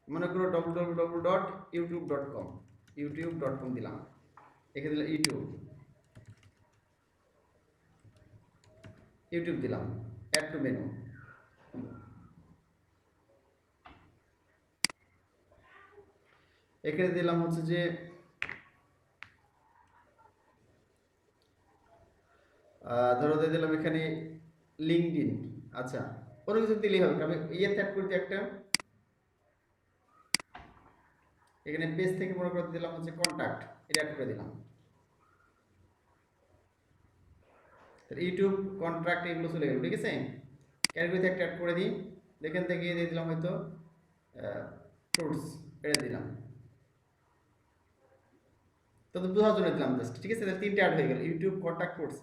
মনে করো www.youtube.com দিলাম, এখানে দিলাম ইউটিউব দিলাম, অ্যাড টু মেনু। এখানে দিলাম হচ্ছে যে ধরো দিয়ে দিলাম এখানে লিঙ্কডইন। আচ্ছা কোনো কিছু দিলেই হবে, আমি অ্যাড করে দিই একটা। এখানে পেজ থেকে মনে করে দিলাম হচ্ছে কন্ট্যাক্ট, এটা অ্যাড করে দিলাম। ইউটিউব কন্ট্রাক্ট এগুলো চলে গেল, ঠিক আছে? ক্যাটাগরিতে একটা অ্যাড করে দিই, এখান থেকে দিয়ে দিলাম হয়তো ফ্রুটস, এটা দিলাম, তো বোঝার জন্য দিলাম জাস্ট, ঠিক আছে? তাহলে তিনটে অ্যাড হয়ে গেল, ইউটিউব কন্ট্যাক্ট ফ্রুটস।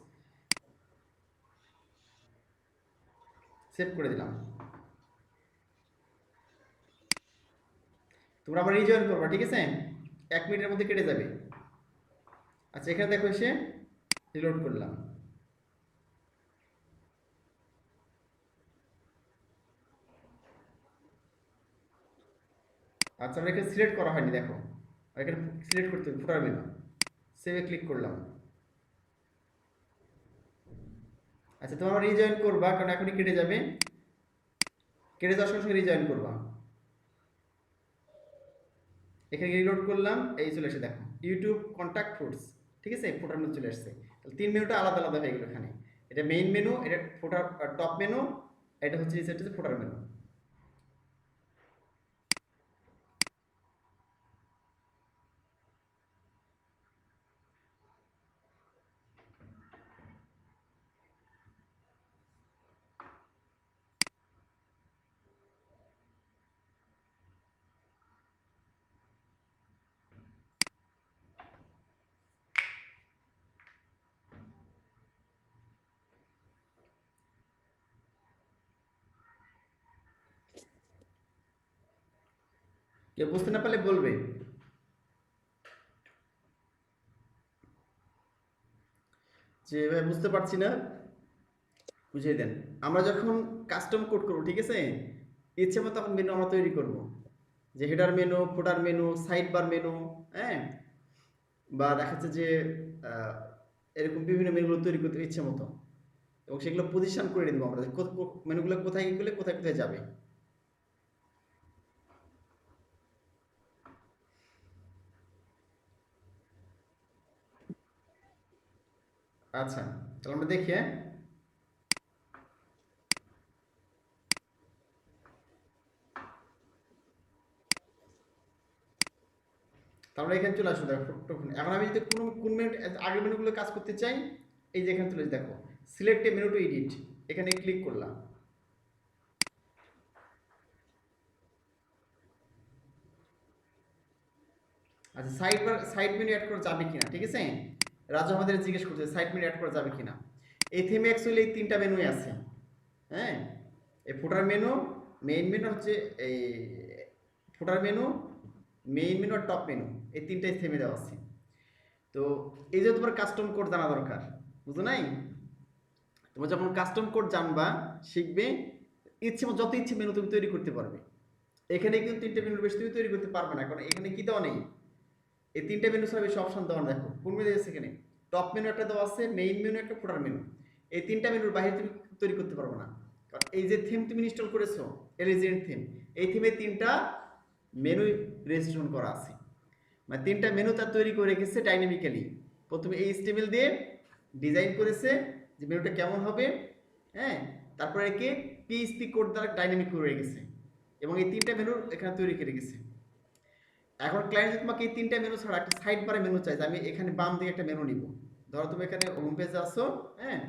সেভ করে দিলাম। তোমরা আবার রিজয়েন করবা, ঠিক আছে? 1 মিনিটের মধ্যে কেটে যাবে। আচ্ছা এখানে দেখো এসে রিলোড করলাম। আচ্ছা আমরা এখানে সিলেক্ট করা হয়নি, দেখো এখানে সিলেক্ট করতে হবে ফুটার মেনু, সেভে ক্লিক করলাম। আচ্ছা তোমরা রিজয়েন করবা, কারণ এখনই কেটে যাবে, কেটে যাওয়ার সঙ্গে সঙ্গে রিজয়েন করবা। এখানে রিলোড করলাম, এই চলে এসে দেখো ইউটিউব কন্ট্যাক্ট ফ্রুটস, ঠিক আছে? ফুটার মেনু চলে আসছে। তাহলে 3 মেনুটা আলাদা আলাদা হয়ে গেল এখানে, এটা মেইন মেনু, এটা ফুটার টপ মেনু, এটা হচ্ছে ফুটার মেনু। কেউ বুঝতে না পারলে বলবে যে ভাই বুঝতে পারছি না, বুঝিয়ে দেন। আমরা যখন কাস্টম কোড করবো, ঠিক আছে, ইচ্ছে মতো তখন মেনু আমরা তৈরি করব, যে হেডার মেনু, ফুটার মেনু, সাইড বার মেনু, হ্যাঁ, বা দেখাচ্ছে যে এরকম বিভিন্ন মেনুগুলো তৈরি করতে ইচ্ছে মতো, এবং সেগুলো পজিশন করে দেবো আমরা, মেনুগুলো কোথায় গেলে কোথায় কোথায় যাবে। আচ্ছা, তাহলে আমরা দেখি, হ্যাঁ। তাহলে এখানে চলে আসো, দেখো এখন আমি যদি কোন মিনিট আগের মেনুগুলো কাজ করতে চাই, এই যে এখানে চলে দেখো সিলেক্ট এ মেনু টু এডিট, এখানে ক্লিক করলাম। আচ্ছা, সাইড মেনু অ্যাড করা যাবে কিনা, ঠিক আছে। রাজু আমাদের জিজ্ঞেস করছে সাইড মেনু অ্যাড করা যাবে কিনা। এই থিমে অ্যাকচুয়ালি এই তিনটা মেনুই আছে, হ্যাঁ। এই ফুটার মেনু, মেইন মেনু হচ্ছে এই ফুটার মেনু, মেইন মেনু আর টপ মেনু, এই তিনটাই থেমে দেওয়া আছে। তো এই যে তোমার কাস্টম কোড জানা দরকার, বুঝো নাই। তোমরা যখন কাস্টম কোড জানবা, শিখবে, যত ইচ্ছে মেনু তুমি তৈরি করতে পারবে। এখানে কিন্তু তিনটে মেনুর বেশি তুমি তৈরি করতে পারবে না, কারণ এখানে কি দেওয়া নেই, এই তিনটে মেনু ছাড়া বেশি অপশন দেওয়া, দেখো কোন মেনু আছে এখানে, টপ মেনু একটা দেওয়া আছে, মেইন মেনু একটা, ফুটার মেনু। এই তিনটা মেনুর বাইরে তুমি তৈরি করতে পারবে না, কারণ এই যে থিম তুমি ইনস্টল করেছো এলিজেন্ট থিম, এই থিমে তিনটা মেনু রেজিস্ট্রেশন করা আছে, মানে তিনটা মেনু তার তৈরি করে রেখেছে ডাইনামিক্যালি। প্রথমে এই HTML দিয়ে ডিজাইন করেছে যে মেনুটা কেমন হবে, হ্যাঁ। তারপরে একে PHP কোড দ্বারা ডাইনামিক করে রেখেছে, এবং এই তিনটা মেনু এখানে তৈরি করে রেখেছে। এখন ক্লায়েন্ট যদি তোমাকে এই তিনটা মেনু ছাড়া একটা সাইড বারে মেনু চাই, আমি এখানে বাম দিকে একটা মেনু নিব, ধরো তুমি এখানে হোম পেজে আসো, হ্যাঁ,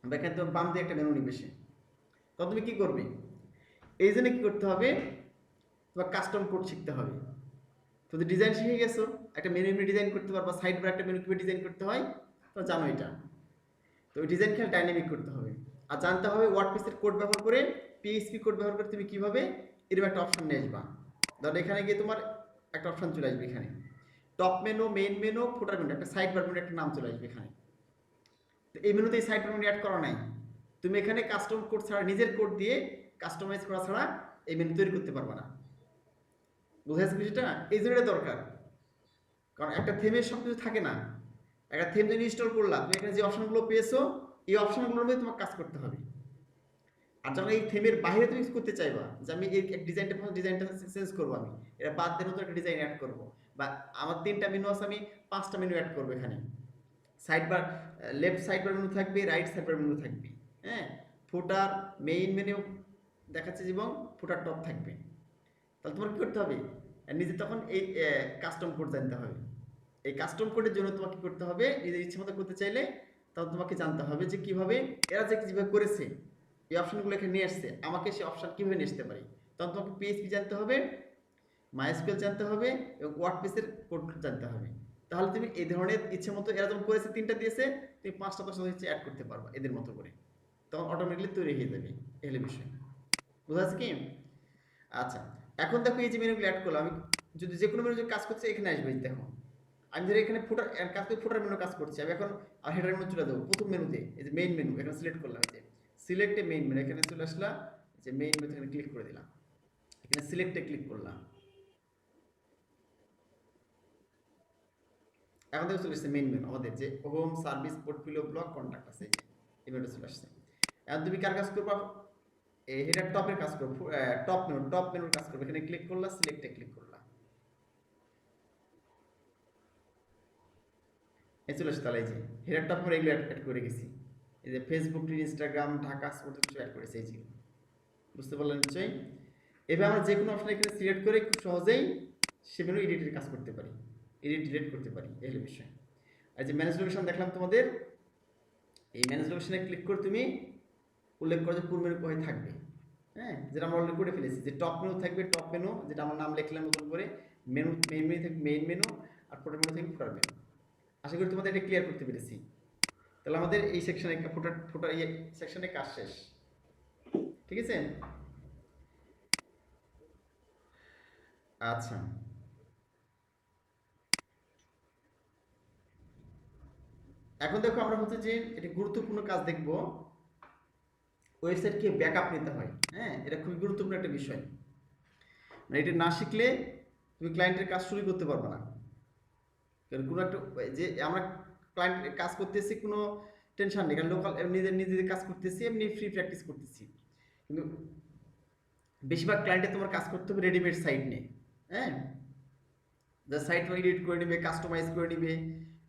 এখানে তোমার বাম দিকে একটা মেনু নিবে সে, তখন তুমি কি করবে, এই জন্য কি করতে হবে, তোমার কাস্টম কোড শিখতে হবে। তো ডিজাইন শিখে গেছো, একটা মেনু এমনি ডিজাইন করতে পারবা, সাইড বারে একটা মেনু কিভাবে ডিজাইন করতে হয় তো জানো এটা। তো ওই ডিজাইন খেলে ডাইনামিক করতে হবে, আর জানতে হবে ওয়ার্ডপ্রেসের কোড ব্যবহার করে, PHP কোড ব্যবহার করে তুমি কিভাবে এরকম একটা অপশন নিয়ে আসবা। ধরো এখানে গিয়ে তোমার একটা অপশন চলে আসবে, এখানে টপ মেনু, মেইন মেনু, ফুটার মেনু, একটা সাইড বার মেনু একটা নাম চলে আসবে এখানে। তো এই মেনুতে এই সাইড বার মেনু অ্যাড করা নাই, তুমি এখানে কাস্টম কোড ছাড়া, নিজের কোড দিয়ে কাস্টমাইজ করা ছাড়া এই মেনু তৈরি করতে পারবে না। বুঝা যাচ্ছে বিষয়টা, এই জন্য এটা দরকার, কারণ একটা থিমে সব কিছু থাকে না। একটা থিম যদি ইনস্টল করলা, তুমি এখানে যে অপশনগুলো পেয়েছো, এই অপশনগুলোর মধ্যে তোমার কাজ করতে হবে। আর যখন এই থিমের বাইরে তুমি করতে চাইবা যে আমি এই ডিজাইনটা চেঞ্জ করবো, আমি এটা বাদ দিয়ে নতুন একটা ডিজাইন অ্যাড করবো, বা আমার তিনটা মেনু আছে, আমি পাঁচটা মেনু অ্যাড করবো এখানে, side bar, left side bar menu থাকবে, রাইট সাইড বার মেনু থাকবে, হ্যাঁ, ফুটার মেইন মেনু দেখাচ্ছে এবং ফুটার টপ থাকবে। তাহলে তোমার কি করতে হবে, নিজে তখন এই কাস্টম কোড জানতে হবে। এই কাস্টম কোডের জন্য তোমাকে কি করতে হবে, নিজের ইচ্ছে মতো করতে চাইলে তখন তোমাকে জানতে হবে যে কিভাবে এরা যে যেভাবে করেছে, এই অপশনগুলো এখানে নিয়ে আসছে, আমাকে সেই অপশন কীভাবে নিয়ে আসতে পারি। তখন তোমাকে PHP জানতে হবে, MySQL জানতে হবে, এবং ওয়ার্ডপ্রেসের কোড জানতে হবে। তাহলে তুমি এই ধরনের ইচ্ছে মতো, এরা যখন করেছে তিনটা দিয়েছে, তুমি পাঁচটা হচ্ছে অ্যাড করতে পারবা এদের মতো করে, তখন অটোমেটিকলি তৈরি হয়ে যাবে। এগুলো বিষয় বুঝা যাচ্ছে কি। আচ্ছা, এখন দেখো এই যে মেনুগুলো অ্যাড করলাম, আমি যদি যে কোনো মেনু কাজ করছে এখানে আসবে, দেখো আমি ধরে এখানে ফুটার কাজ করে, ফুটার মেনু কাজ করছি আমি এখন, আর হেডার মেনু চলে যাবো প্রথম মেনুতে, এই যে মেইন মেনু এখানে সিলেক্ট করলাম, এই যে সিলেক্টে মেইন মেনু, এখানে চলে আসলাম, যে মেইন মেনু এখানে ক্লিক করে দিলাম, এখানে সিলেক্টে ক্লিক করলাম, এখন দেখো চলে আসছে মেইন মেনু, আমাদের যে home, service, portfolio, blog, contact আছে, এই মেনুটা চলে আসছে। এখন তুমি কার কাজ করবা, এই হেডার টপের কাজ করবো, টপ মেনুর কাজ করবো, এখানে ক্লিক করলাম, সিলেক্টে ক্লিক করলাম, এই চলে আসছে। তাহলে এই যে হেডার টপ আমরা এগুলো অ্যাড করে গেছি, এই যে ফেসবুক, ইনস্টাগ্রাম, ঢাকা স্পোর্টস কিছু অ্যাড করেছে, এই যে বুঝতে পারলেন নিশ্চয়ই। এবার আমরা যে কোনো অপশন এখানে সিলেক্ট করে খুব সহজেই সে মেনু এডিটের কাজ করতে পারি, এডিট ডিলিট করতে পারি, এই হলো বিষয়। আর যে ম্যানেজ লোকেশন দেখলাম তোমাদের, এই ম্যানেজ লোকেশনে ক্লিক করে তুমি উল্লেখ করো যে কোন মেনু কোথায় থাকবে, হ্যাঁ, যেটা আমরা অলরেডি করে ফেলেছি, যে টপ মেনু থাকবে, টপ মেনু যেটা আমার নাম লিখলাম নতুন করে, মেনু মেইন মেনু থাকবে মেইন মেনু, আর ফুটার মেনু থাকবে ফুটার মেনু। আশা করি তোমাদের এটা ক্লিয়ার করতে পেরেছি। তাহলে আমাদের এই সেকশনে ফুটার ফুটার এই সেকশনে কাজ শেষ, ঠিক আছে। আচ্ছা, এখন দেখো আমরা হচ্ছে যে এটা গুরুত্বপূর্ণ কাজ দেখব, ওয়েবসাইটকে ব্যাকআপ নিতে হয়, হ্যাঁ, এটা খুবই গুরুত্বপূর্ণ একটা বিষয়। মানে এটা না শিখলে তুমি ক্লায়েন্টের কাজ শুরু করতে পারবে না। কারণ কোনো একটা, যে আমরা ক্লায়েন্টের কাজ করতেছি কোনো টেনশন নেই, কারণ লোকাল নিজেদের কাজ করতেছি, এমনি ফ্রি প্র্যাকটিস করতেছি। কিন্তু বেশিরভাগ ক্লায়েন্টে তোমার কাজ করতে হবে রেডিমেড সাইট নিয়ে, হ্যাঁ, যা সাইট তোমার এডিট করে নেবে, কাস্টমাইজ করে নেবে,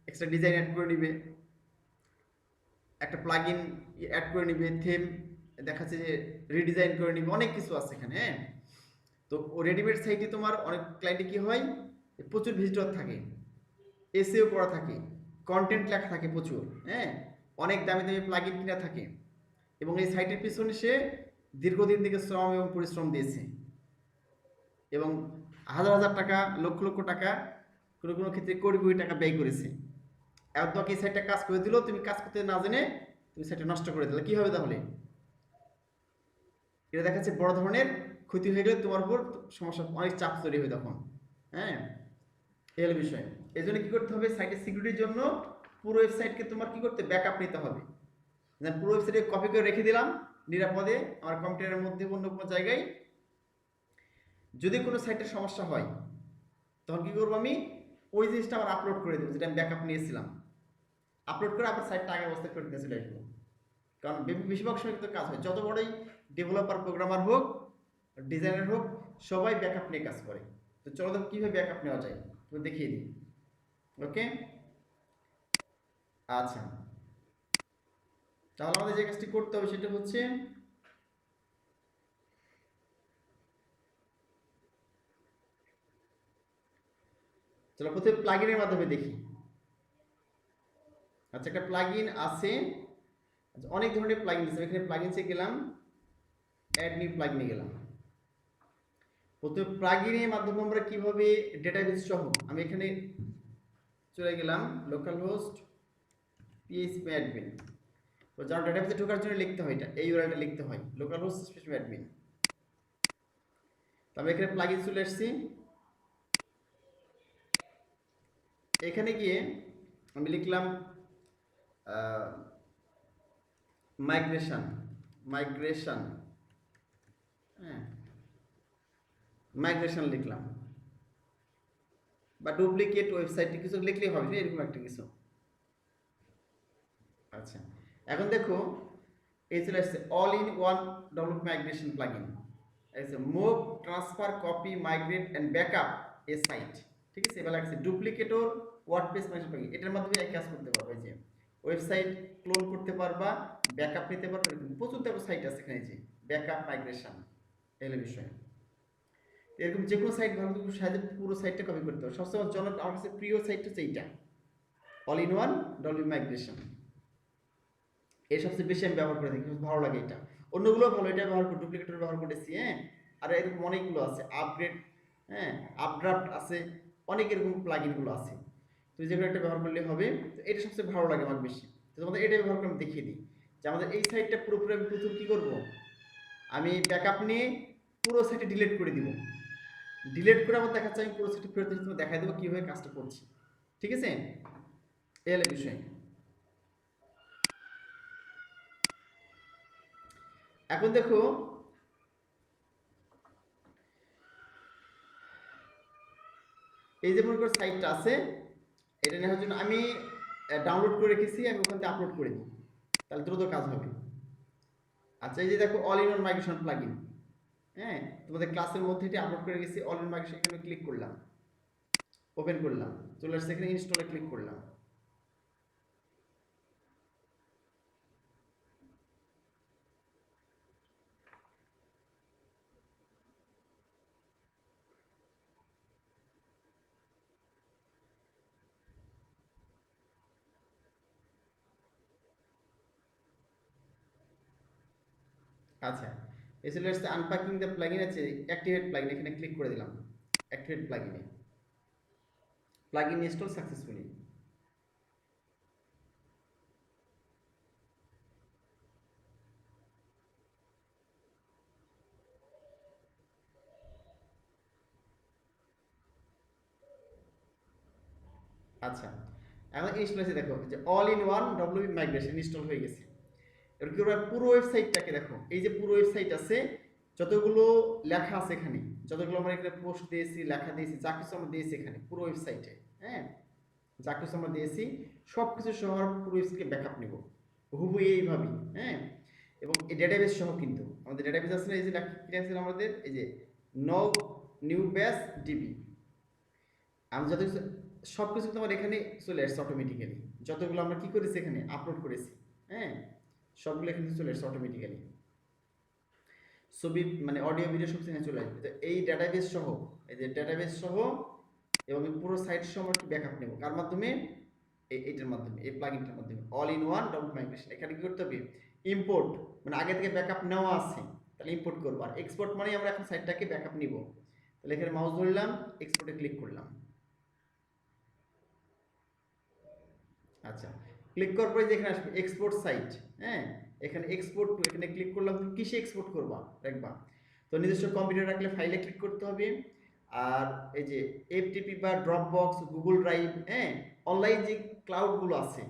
এক্সট্রা ডিজাইন অ্যাড করে নেবে, একটা প্লাগইন অ্যাড করে নিবে, থেম দেখাচ্ছে যে রিডিজাইন করে নিবে, অনেক কিছু আছে এখানে। হ্যাঁ, তো রেডিমেড সাইটে তোমার অনেক ক্লায়েন্টে কি হয়, প্রচুর ভিজিটর থাকে, এসইও করা থাকে, কন্টেন্ট লেখা থাকে প্রচুর। হ্যাঁ, অনেক দামি দামি প্লাগইন কিনা থাকে, এবং এই সাইটের পিছনে সে দীর্ঘদিন থেকে শ্রম এবং পরিশ্রম দিয়েছে, এবং হাজার হাজার টাকা, লক্ষ লক্ষ টাকা, কোনো কোনো ক্ষেত্রে কোটি কোটি টাকা ব্যয় করেছে। এখন তোমাকে এই সাইটটা কাজ করে দিল, তুমি কাজ করতে না জেনে তুমি সাইটটা নষ্ট করে দিলে কি হবে তাহলে? এটা দেখা যাচ্ছে বড় ধরনের ক্ষতি হয়ে গেলে তোমার উপর সমস্যা, অনেক চাপ তৈরি হয় তখন। হ্যাঁ, এই হলো বিষয়। এই জন্য কি করতে হবে, সাইটের সিকিউরিটির জন্য পুরো ওয়েবসাইটকে তোমার কি করতে, ব্যাকআপ নিতে হবে। পুরো ওয়েবসাইটে কপি করে রেখে দিলাম নিরাপদে আমার কম্পিউটারের মধ্যে, অন্য কোনো জায়গায়। যদি কোনো সাইটের সমস্যা হয় তখন কি করবো, আমি ওই জিনিসটা আবার আপলোড করে দেবো, যেটা আমি ব্যাকআপ নিয়েছিলাম, আপলোড করে আবার সাইটটা আগের অবস্থায় ফেরত নিয়ে চলে আসবো। কারণ বেশিরভাগ সময় কিন্তু কাজ হয়, যত বড়ই ডেভেলপার প্রোগ্রামার হোক, ডিজাইনার হোক, সবাই ব্যাকআপ নিয়ে কাজ করে। তো চলো দেখো কীভাবে ব্যাকআপ নেওয়া যায়, তো দেখিয়ে দিই। ওকে, আচ্ছা, তাহলে আমাদের যে কাজটি করতে হবে সেটা হচ্ছে, চলো প্রথমে প্লাগইনের মাধ্যমে দেখি। আচ্ছা, একটা প্লাগইন আছে, আচ্ছা অনেক ধরনের প্লাগইন আছে, এখানে প্লাগইনসে গেলাম, অ্যাড নিউ প্লাগইনে গেলাম। প্রথমে প্লাগইনের মাধ্যমে আমরা কিভাবে ডেটাবেস সহ, আমি এখানে চলে গেলাম লোকাল হোস্ট পিএইচপি অ্যাডমিন। তো যারা ডেটাবেসে ঢোকার জন্য লিখতে হয়, এটা এই ইউআরএলটা লিখতে হয়, লোকাল হোস্ট স্পেস অ্যাডমিন। তবে এখানে প্লাগইন চলে আসছি, এখানে গিয়ে আমি লিখলাম মাইগ্রেশন, হ্যাঁ মাইগ্রেশন লিখলাম, বা ডুপ্লিকেট ওয়েবসাইটে কিছু লিখলেই হবে, এরকম একটা কিছু। আচ্ছা, এখন দেখো এই চলে আসছে all in one develop migration plugin, move transfer copy migrate and backup a site. ঠিক আছে, এবার লাগছে ডুপ্লিকেটর ওয়ার্ডপ্রেস মাইগ্রেশন প্লাগইন, এটার মাধ্যমে এক কাজ করতে পারবে, যে ওয়েবসাইট ক্লোন করতে পারবা, ব্যাকআপ নিতে পারবে, প্রচুর দেখো সাইট আছে এখানে, যে ব্যাকআপ মাইগ্রেশন এগুলো বিষয়। এরকম যে কোনো সাইট ভালো তুমি সাথে পুরো সাইটটা কপি করতে হবে। সবসময় আমার কাছে প্রিয় সাইট হচ্ছে এইটা, all in one W migration, এই সবচেয়ে বেশি আমি ব্যবহার করে থাকি, ভালো লাগে এটা। অন্যগুলো ভালো, এটা ব্যবহার করে ডুপ্লিকেটর ব্যবহার করেছি। হ্যাঁ, আর এরকম অনেকগুলো আছে, আপগ্রেড, হ্যাঁ আপড্রাফট আছে, অনেক এরকম প্লাগইনগুলো আছে, তুমি যেগুলো একটা ব্যবহার করলে হবে। তো এটা সবচেয়ে ভালো লাগে আমার বেশি, তো তোমাদের এটা ব্যবহার করে আমি দেখিয়ে দিই যে আমাদের এই সাইটটা পুরোপুরি আমি প্রথম কী করবো, আমি ব্যাকআপ নিয়ে পুরো সাইটে ডিলিট করে দিব, ডিলিট করে আবার দেখাচ্ছে আমি পুরো সাইটে ফেরত এসে দেখাই দেবো কীভাবে কাজটা করছি। ঠিক আছে, এই হলো বিষয়। এখন দেখো এই যে মনে করো সাইটটা আছে, এটা নেওয়ার জন্য আমি ডাউনলোড করে রেখেছি, আমি ওখান থেকে আপলোড করে দিই, তাহলে দ্রুত কাজ হবে। আচ্ছা, এই যে দেখো all in one migration plugin, হ্যাঁ তোমাদের ক্লাসের মধ্যে এটা আপলোড করে গেছি, অল ইন মাইগ্রেশন, এখানে ক্লিক করলাম, ওপেন করলাম, চলে আসছে এখানে ইনস্টলে ক্লিক করলাম। আচ্ছা, এই চলে আসছে আনপ্যাকিং দ্য প্লাগইন, আছে অ্যাক্টিভেট প্লাগইন, এখানে ক্লিক করে দিলাম, অ্যাক্টিভেট প্লাগইনে, প্লাগইন ইনস্টল সাকসেসফুলি। আচ্ছা, এখন ইনস্টল হয়েছে, দেখো যে all in one W migration install হয়ে গেছে। এবার কি করবো, পুরো ওয়েবসাইটটাকে দেখো, এই যে পুরো ওয়েবসাইট আছে, যতগুলো লেখা আছে এখানে, যতগুলো আমরা এখানে পোস্ট দিয়েছি, লেখা দিয়েছি, যা কিছু আমরা দিয়েছি এখানে পুরো ওয়েবসাইটে, হ্যাঁ যা কিছু আমরা দিয়েছি সব কিছু সহ পুরো ওয়েবসাইটকে ব্যাকআপ নেব হুবহু এইভাবেই। হ্যাঁ, এবং এই ডেটাবেস সহ, কিন্তু আমাদের ডেটাবেস আছে না, এই যে লেখা আমাদের, এই যে নিউ ব্যাস ডিবি, আমি যত সব কিছু তোমার এখানে চলে আসছে অটোমেটিক্যালি, যতগুলো আমরা কি করেছি এখানে আপলোড করেছি। হ্যাঁ, সবগুলো এখানে চলে আসছে অটোমেটিক্যালি। ছবি মানে অডিও ভিডিও সব এখানে চলে আসবে। তো এই ডাটাবেস সহ, এই যে ডাটাবেস সহ এবং পুরো সাইট সহ একটু ব্যাকআপ নেব কার মাধ্যমে, এইটার মাধ্যমে, এই প্লাগইনটার মাধ্যমে, all in one dot migration. এখানে কি করতে হবে, ইম্পোর্ট মানে আগে থেকে ব্যাকআপ নেওয়া আছে তাহলে ইম্পোর্ট করব, আর এক্সপোর্ট মানে আমরা এখন সাইটটাকে ব্যাকআপ নিব। তাহলে এখানে মাউস ধরলাম, এক্সপোর্টে ক্লিক করলাম। আচ্ছা, ক্লিক করার পরে যেখানে আসবে এক্সপোর্ট সাইট, হ্যাঁ, এখানে এক্সপোর্ট টু, এখানে ক্লিক করলাম। তুমি কিসে এক্সপোর্ট করবা দেখবা, তো নিজস্ব কম্পিউটার রাখলে ফাইলে ক্লিক করতে হবে। আর এই যে এফটিপি বা ড্রপবক্স, গুগল ড্রাইভ, হ্যাঁ, অনলাইন যে ক্লাউডগুলো আছে,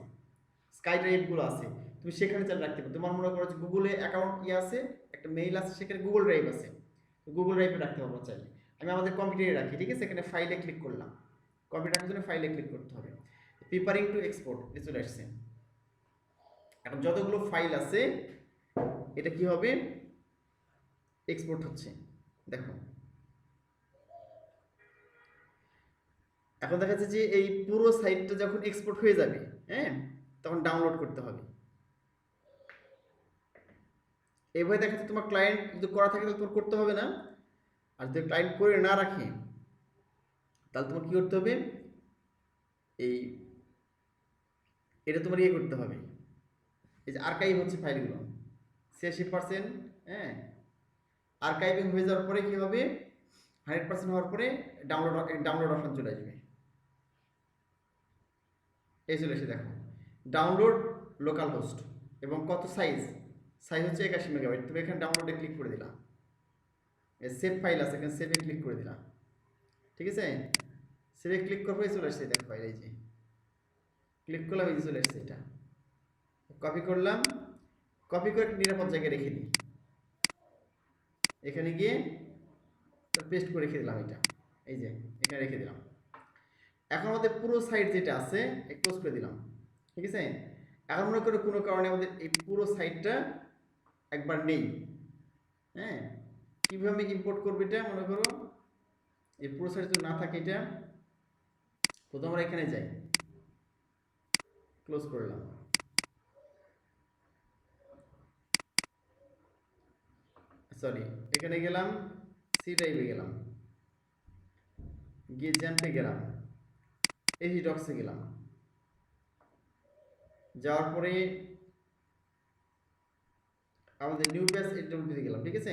স্কাই ড্রাইভগুলো আছে, তুমি সেখানে চালিয়ে রাখতে পারো। তোমার মনে করো যে গুগলে অ্যাকাউন্ট আছে, একটা মেইল আছে, সেখানে গুগল ড্রাইভ আছে, গুগল ড্রাইভে রাখতে পারবো চাইলে। আমি আমাদের কম্পিউটারে রাখি, ঠিক আছে, এখানে ফাইলে ক্লিক করলাম। কম্পিউটার রাখার জন্য ফাইলে ক্লিক করতে হবে, প্রিপারিং টু এক্সপোর্ট এ চলে আসছে। এখন যতগুলো ফাইল আছে এটা কি হবে, এক্সপোর্ট হচ্ছে, দেখো। এখন দেখা যাচ্ছে যে এই পুরো সাইটটা যখন এক্সপোর্ট হয়ে যাবে, হ্যাঁ, তখন ডাউনলোড করতে হবে। এইভাবে দেখা যাচ্ছে তোমার ক্লায়েন্ট যদি করা থাকে তাহলে তোমার করতে হবে না, আর যদি ক্লায়েন্ট করে না রাখে তাহলে তোমার কি করতে হবে, এই এটা তোমার ইয়ে করতে হবে, এই যে আর্কাইভ হচ্ছে ফাইলগুলো 86%, হ্যাঁ, আর্কাইভিং হয়ে যাওয়ার পরে কি হবে, 100% হওয়ার পরে ডাউনলোড অপশন চলে আসবে। এই চলে এসে দেখো ডাউনলোড লোকাল হোস্ট এবং কত সাইজ, সাইজ হচ্ছে 81 মেগাবাইট। তুমি এখানে ডাউনলোডে ক্লিক করে দিলাম, সেভ ফাইল আছে এখানে সেভে ক্লিক করে দিলাম, ঠিক আছে। সেভে ক্লিক করবো, চলে আসছে দেখো ফাইল, এই যে ক্লিক করলাম, এই যে চলে আসছে। এটা কপি করলাম, কপি করে নিরাপদ জায়গায় রেখে দিই, এখানে গিয়ে পেস্ট করে রেখে দিলাম। এটা এই যে এখানে রেখে দিলাম। এখন আমাদের পুরো সাইট যেটা আছে ক্লোজ করে দিলাম, ঠিক আছে। এখন মনে করো কোনো কারণে আমাদের এই পুরো সাইটটা একবার নেই, হ্যাঁ, কীভাবে আমি ইম্পোর্ট করবো এটা, মনে করো এই পুরো সাইট যদি না থাকে, এটা প্রথম আমরা এখানে যাই, ক্লোজ করলাম, সরি এখানে গেলাম, সি ড্রাইভে গেলাম, গিয়ে জ্যাম্পে গেলাম, এই ডক্সে গেলাম, যাওয়ার পরে আমাদের নিউ পেজ এডব্লিউপিতে গেলাম, ঠিক আছে।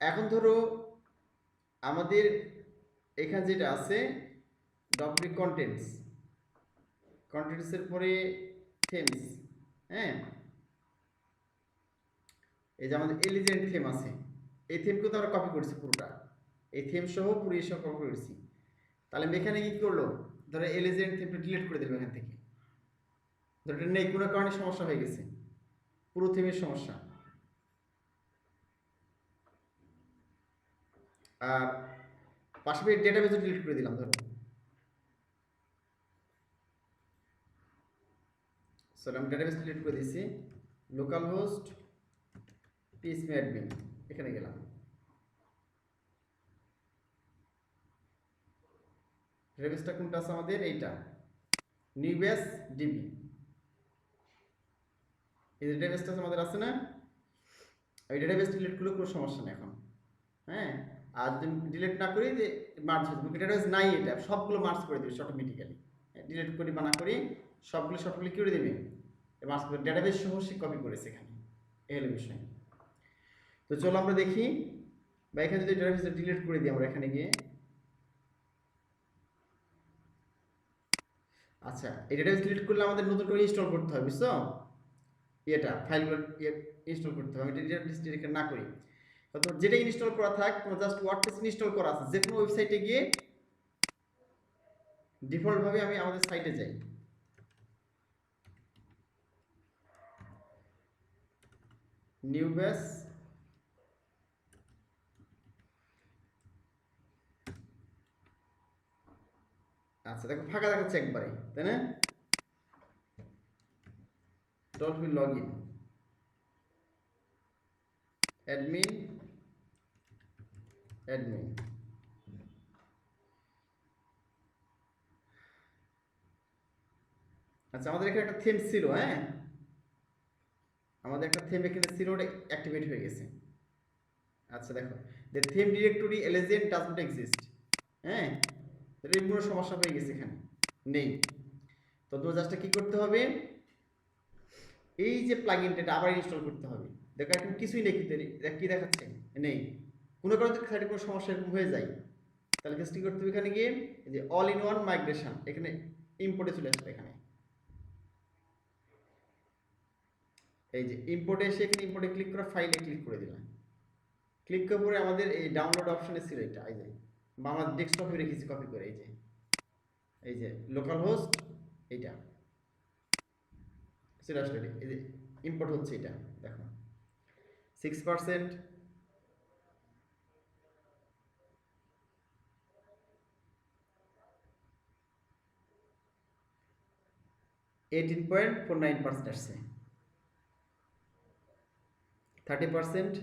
এখন ধরো আমাদের এখানে যেটা আছে ডব্লিউ কন্টেন্টসের পরে থেমস, হ্যাঁ, এই যে আমাদের এলিজেন্ট থেম আছে, এই থেমকে তো আমরা কপি করেছি পুরোটা, এই থেম সহ পুরো সহ কপি করেছি। তাহলে এখানে কি করলো, ধরো এলিজেন্ট থেমটা ডিলিট করে দিলাম এখান থেকে, ধরো এটা নেই, কোনো কারণে সমস্যা হয়ে গেছে, পুরো থেমের সমস্যা। আর পাশাপাশি ডেটাবেসও ডিলিট করে দিলাম, ধরো সরি আমি ডেটাবেস ডিলিট করে দিয়েছি, লোকাল হোস্ট পিএসপি অ্যাডমিন, এখানে গেলাম, ডেটাবেসটা কোনটা আছে আমাদের, এইটা নিউবেস ডিবি, এই ডেটাবেসটা আমাদের আছে না, এই ডেটাবেস ডিলিট করলে কোনো সমস্যা নেই এখন, হ্যাঁ। আর যদি ডিলিট না করি যে মার্জ হয়ে যাবে, ডেটাবেস নাই, এটা সবগুলো মার্জ করে দেবে অটোমেটিক্যালি, ডিলিট করি বা না করি সবগুলো কি করে দেবে, মার্জ করে, ডেটাবেস সহ সে কপি করেছে এখানে, এই হলো বিষয়। তো চলো আমরা দেখি, বা এখানে যদি ডেটাবেসটা ডিলিট করে দিই আমরা এখানে গিয়ে, আচ্ছা এই ডেটাবেস ডিলিট করলে আমাদের নতুন করে ইনস্টল করতে হবে, বুঝছো, এটা ফাইলগুলো ইনস্টল করতে হবে। আমি ডেটাবেস ডিলিট না করি, তো যেটা ইনস্টল করা থাক, তোমার জাস্ট ওয়ার্ডপ্রেস ইনস্টল করা আছে, যে কোনো ওয়েবসাইটে গিয়ে ডিফল্ট ভাবে আমি আমাদের সাইটে যাই, নিউ বেস, আচ্ছা দেখো ফাঁকা দেখাচ্ছে একবারে, তাই না, dolphin log in admin admin, আচ্ছা আমাদের এখানে একটা থিম ছিল, হ্যাঁ, আমাদের একটা থেম এখানে ছিল, অ্যাক্টিভেট হয়ে গেছে। আচ্ছা দেখো, the theme directory elegant does not exist. হ্যাঁ, এর কোনো সমস্যা হয়ে গেছে এখানে, নেই। তো তোমার জাস্ট কি করতে হবে, এই যে প্লাগইনটা আবার ইনস্টল করতে হবে। দেখো এখন কিছুই নেই, কিন্তু কি দেখাচ্ছে, নেই। কোনো কারণে যদি সাইডে কোনো সমস্যা এরকম হয়ে যায়, তাহলে জাস্ট কি করতে হবে, এখানে গিয়ে এই যে অল ইন ওয়ান মাইগ্রেশন, এখানে ইম্পোর্টে চলে আসবে। এখানে এই যে ইম্পোর্টে এসে এখানে ইম্পোর্টে ক্লিক করে ফাইলে ক্লিক করে দিলাম। ক্লিক করার পরে আমাদের এই ডাউনলোড অপশনে ছিল এটা, এই যে বা আমার ডেস্কটপে রেখেছি কপি করে, এই যে লোকাল হোস্ট, এইটা চলে আসলে এই যে ইম্পোর্ট হচ্ছে। এটা দেখো 6%, 18.49% আসছে, 30%।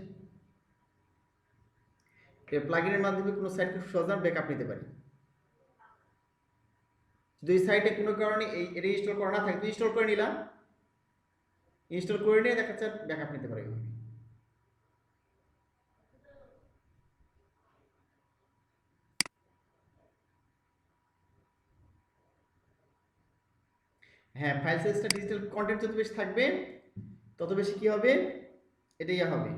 এই প্লাগইনের মাধ্যমে কোনো সাইট খুব সহজে ব্যাকআপ নিতে পারি। যদি এই সাইটে কোনো কারণে এটা ইনস্টল করা না থাকে, ইনস্টল করে নিলাম, ইনস্টল করে নিয়ে দেখা যাচ্ছে ব্যাকআপ নিতে পারি। হ্যাঁ, ফাইল সাইজটা ডিজিটাল কন্টেন্ট যত বেশি থাকবে তত বেশি কি হবে, এটাই হবে।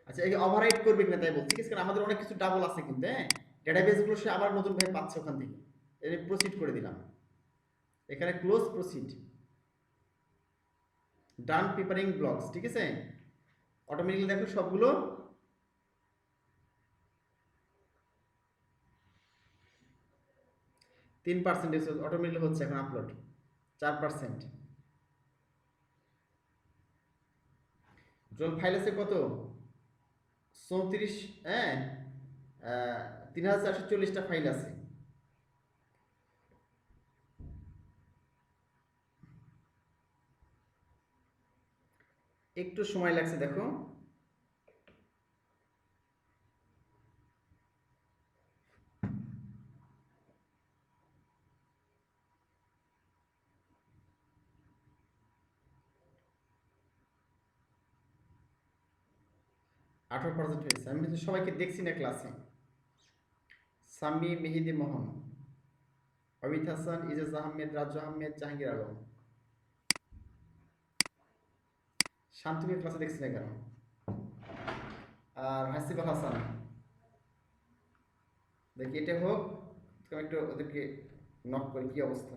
আচ্ছা, এই ওভাররাইট করবে কিনা তাই বলছি, ঠিক আছে? কারণ আমাদের অনেক কিছু ডাবল আছে কিন্তু, হ্যাঁ, ডেটাবেসগুলো সে আবার নতুন ভাবে পাচ্ছে ওখান থেকে। এটা প্রসিড করে দিলাম, এখানে ক্লোজ, প্রসিড, ডান প্রিপারিং ব্লগস, ঠিক আছে? অটোমেটিক্যালি দেখো সবগুলো 3% অটোমেটিক্যালি হচ্ছে এখন আপলোড, 4%। টোটাল ফাইল আছে কত, 34, হ্যাঁ, 3440টা ফাইল আছে। একটু সময় লাগছে দেখো। %18 হয়েছে। আমি কিন্তু সবাইকে দেখছি না ক্লাসে। সাম্মি, মেহেদি মোহন, অমিত হাসান, ইজাজ আহমেদ, রাজু আহমেদ, জাহাঙ্গীর আলম। শান্তকে ক্লাসে দেখছি না কেন? আর হাসিবুল হাসান, দেখি এটা হোক, তুমি একটু ওদেরকে নক করি কি অবস্থা।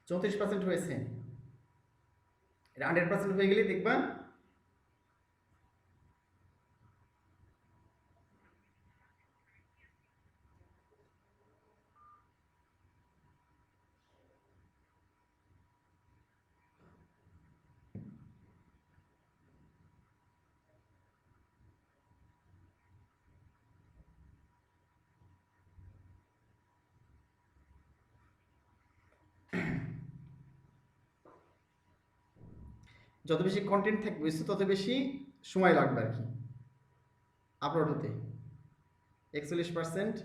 %34 হয়েছে। এটা 100% হয়ে গেলে দেখবা যত বেশি কন্টেন্ট থাকবে তত বেশি সময় লাগবে আর কি আপলোড হতে। 41%।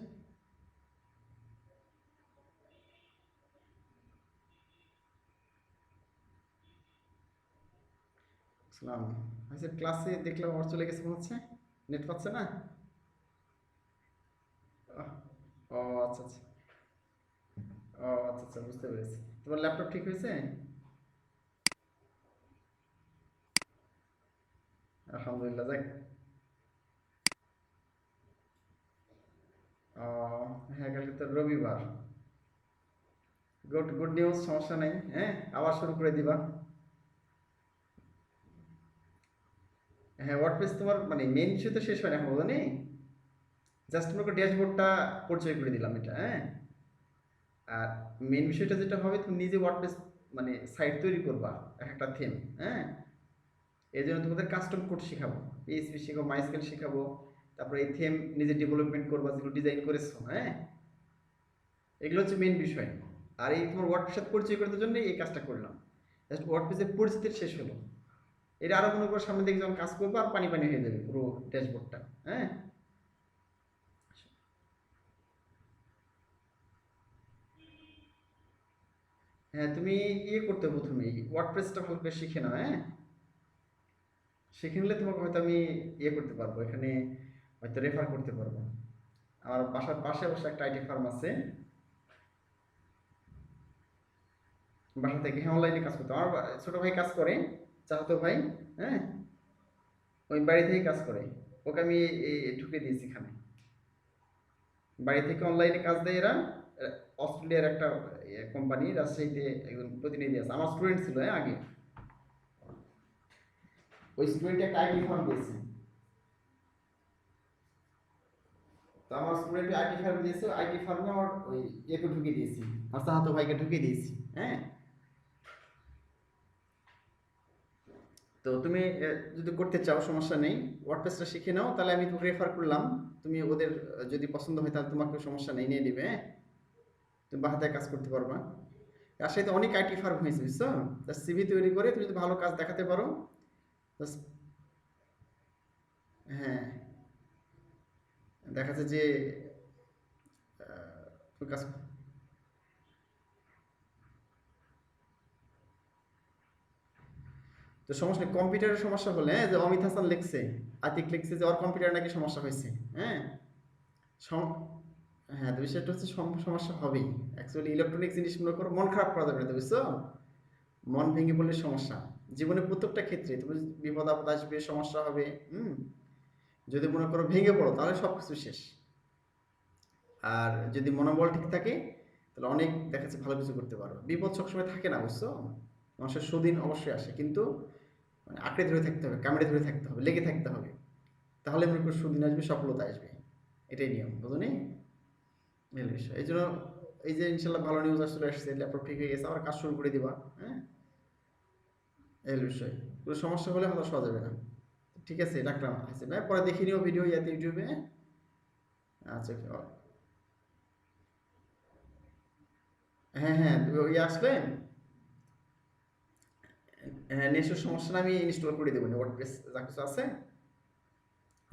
সালাম, আচ্ছা ক্লাসে দেখলাম আমার চলে গেছে মনে হচ্ছে, নেট পাচ্ছে না। ও আচ্ছা আচ্ছা, ও আচ্ছা আচ্ছা, বুঝতে পেরেছি। তোমার ল্যাপটপ ঠিক হয়েছে? আলহামদুলিল্লাহ, যাক। ও হ্যাঁ, কালকে তো রবিবার। গুড গুড নিউজ, সমস্যা নেই, হ্যাঁ, আবার শুরু করে দিবা। হ্যাঁ, ওয়ার্ডপ্রেস তোমার মানে মেইন ইস্যু তো শেষ হয় না এখন, জানি। জাস্ট তোমাকে ড্যাশবোর্ডটা পরিচয় করে দিলাম এটা, হ্যাঁ। আর মেইন বিষয়টা যেটা হবে, তুমি নিজে ওয়ার্ডপ্রেস মানে সাইট তৈরি করবা, একটা থিম, হ্যাঁ। এই জন্য তোমাদের কাস্টম কোড শেখাবো, পিএইচপি শেখাবো, মাইস্কেল শেখাবো, তারপরে এই থিম নিজে ডেভেলপমেন্ট করবা যেগুলো ডিজাইন করেছো, হ্যাঁ। এগুলো হচ্ছে মেইন বিষয়। আর এই তোমার ওয়ার্ডপ্রেসের সাথে পরিচয় করার জন্য এই কাজটা করলাম। জাস্ট ওয়ার্ডপ্রেসের পরিচিতি শেষ হলো। এটা আরো মনে করো সামনে দেখে যখন কাজ করবো আর পানি পানি হয়ে যাবে পুরো ড্যাশবোর্ডটা, হ্যাঁ। হ্যাঁ, তুমি ইয়ে করতে প্রথমে ওয়ার্ডপ্রেসটা ভালো করে শিখে নাও, হ্যাঁ? শিখে নিলে তোমাকে হয়তো আমি ইয়ে করতে পারবো, এখানে হয়তো রেফার করতে পারবো। আমার বাসার পাশে অবশ্য একটা আইটি ফার্ম আছে, বাসা থেকে, হ্যাঁ, অনলাইনে কাজ করতে। আমার ছোট ভাই কাজ করে, চাচাতো ভাই, হ্যাঁ, ওই বাড়ি থেকেই কাজ করে। ওকে আমি ঢুকে দিয়েছি এখানে, বাড়ি থেকে অনলাইনে কাজ দেয় এরা। অস্ট্রেলিয়ার একটা কোম্পানি, রাজশাহীতে একজন প্রতিনিধি আছে, আমার স্টুডেন্ট ছিল, হ্যাঁ, আগে। ওই স্টুডেন্ট একটা আইটি ফার্ম দিয়েছে, তো আমার স্টুডেন্ট আইটি ফার্ম দিয়েছে, আইটি ফার্মে আমার ওই ইয়েকে ঢুকিয়ে দিয়েছি, আমার চাচাতো ভাইকে ঢুকিয়ে দিয়েছি, হ্যাঁ। তো তুমি যদি করতে চাও সমস্যা নেই, ওয়ার্ডপ্রেসটা শিখে নাও, তাহলে আমি তোমাকে রেফার করলাম। তুমি ওদের যদি পছন্দ হয় তাহলে তোমাকে সমস্যা নেই, নিয়ে নিবে, হ্যাঁ। তুমি বাসাতে কাজ করতে পারবা। রাজশাহীতে অনেক আইটি ফার্ম হয়েছে, বুঝছো? সিভি তৈরি করে তুমি যদি ভালো কাজ দেখাতে পারো, জাস্ট, হ্যাঁ, দেখা যাচ্ছে যে তুমি কাজ, তো সমস্যা নেই। কম্পিউটারের সমস্যা হলে, হ্যাঁ, যে অমিত হাসান লিখছে, আতিক লিখছে যে ওর কম্পিউটার নাকি সমস্যা হয়েছে, হ্যাঁ। সম- হ্যাঁ, তো বিষয়টা হচ্ছে সমস্যা হবেই। অ্যাকচুয়ালি ইলেকট্রনিক জিনিস মনে করো, মন খারাপ করা যাবে না, তো বুঝছো? মন ভেঙে পড়লে সমস্যা। জীবনে প্রত্যেকটা ক্ষেত্রে তুমি বিপদ আপদ আসবে, সমস্যা হবে, হুম। যদি মনে করো ভেঙে পড়ো তাহলে সব কিছু শেষ। আর যদি মনোবল ঠিক থাকে তাহলে অনেক দেখা যাচ্ছে ভালো কিছু করতে পারো। বিপদ সবসময় থাকে না, বুঝছো? মানুষের সুদিন অবশ্যই আসে, কিন্তু মানে আঁকড়ে ধরে থাকতে হবে, কামড়ে ধরে থাকতে হবে, লেগে থাকতে হবে। তাহলে মনে করো সুদিন আসবে, সফলতা আসবে। এটাই নিয়ম, বুঝো নি? এই বিষয়, এই জন্য এই যে ইনশাল্লাহ ভালো নিউজ আসলে আসছে, ল্যাপটপ ঠিক হয়ে গেছে, আবার কাজ শুরু করে দিবা, হ্যাঁ। এই বিষয়, কোনো সমস্যা হলে হতাশ হওয়া যাবে না। ঠিক আছে, রাখলাম, আছে ভাই, পরে দেখে নিও ভিডিও ইয়াতে, ইউটিউবে, হ্যাঁ? আচ্ছা, হ্যাঁ, হ্যাঁ, ওই আসলে, হ্যাঁ, নেক্সট সমস্যা না, আমি ইনস্টল করে দেবো, ওয়ার্ডপ্রেস যা কিছু আছে।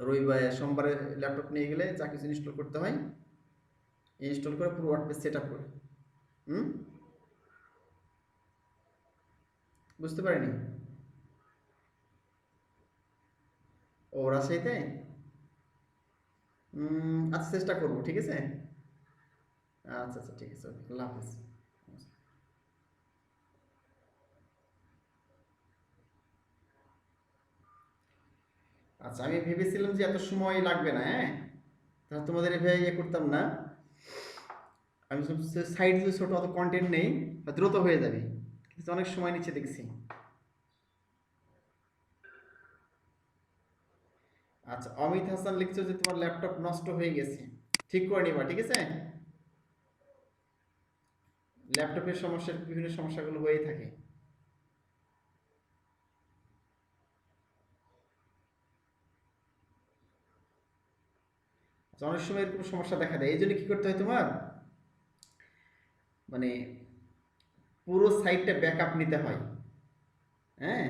রবিবার সোমবারে ল্যাপটপ নিয়ে গেলে যা কিছু ইনস্টল করতে হয় ইনস্টল করে পুরো ওয়ার্ডপ্রেস সেট আপ করে। হুম, বুঝতে পারিনি। ও, রাজশাহীতে? আচ্ছা, চেষ্টা করবো, ঠিক আছে। আচ্ছা, আচ্ছা, ঠিক আছে, ওকে, আল্লাহ হাফিজ। আচ্ছা, আমি ভেবেছিলাম যে এত সময় লাগবে না, হ্যাঁ, তাহলে তোমাদের এভাবে ইয়ে করতাম না। আমি সাইড যে ছোট, অত কন্টেন্ট নেই, দ্রুত হয়ে যাবে, কিন্তু অনেক সময় নিচ্ছে দেখছি। আচ্ছা, অমিত হাসান লিখছো যে তোমার ল্যাপটপ নষ্ট হয়ে গেছে, ঠিক করে নিবা, ঠিক আছে। ল্যাপটপের সমস্যার বিভিন্ন সমস্যাগুলো হয়েই থাকে। আচ্ছা, অনেক সময় এরকম সমস্যা দেখা দেয়, এই জন্য কি করতে হয় তোমার, মানে পুরো সাইটটা ব্যাকআপ নিতে হয়, হ্যাঁ।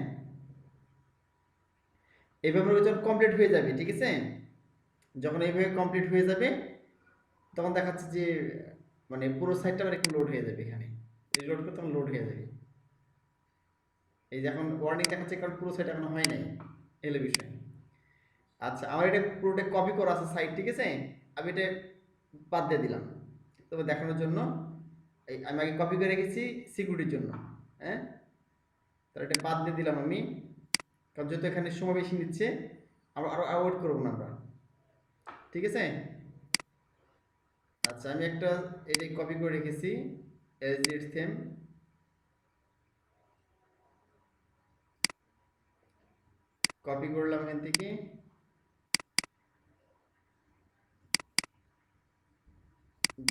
এইভাবে যখন কমপ্লিট হয়ে যাবে, ঠিক আছে, যখন এইভাবে কমপ্লিট হয়ে যাবে তখন দেখাচ্ছে যে মানে পুরো সাইটটা আবার একটু লোড হয়ে যাবে, এখানে লোড করতে তখন লোড হয়ে যাবে। এই যে এখন ওয়ার্নিং দেখাচ্ছে, কারণ পুরো সাইট এখনো হয় নাই, এলো বিষয়। আচ্ছা, আমার এটা পুরোটা কপি করা আছে সাইট, ঠিক আছে, আমি এটা বাদ দিয়ে দিলাম, তবে দেখানোর জন্য। আমি আগে কপি করে রেখেছি সিকিউরিটির জন্য, হ্যাঁ। তাহলে এটা বাদ দিয়ে দিলাম আমি, কারণ যেহেতু এখানে সময় বেশি নিচ্ছে, আরো আরো ওয়েট করবো না আমরা, ঠিক আছে। আচ্ছা, আমি একটা এটা কপি করে রেখেছি, এজ ইট সেম, কপি করলাম এখান থেকে,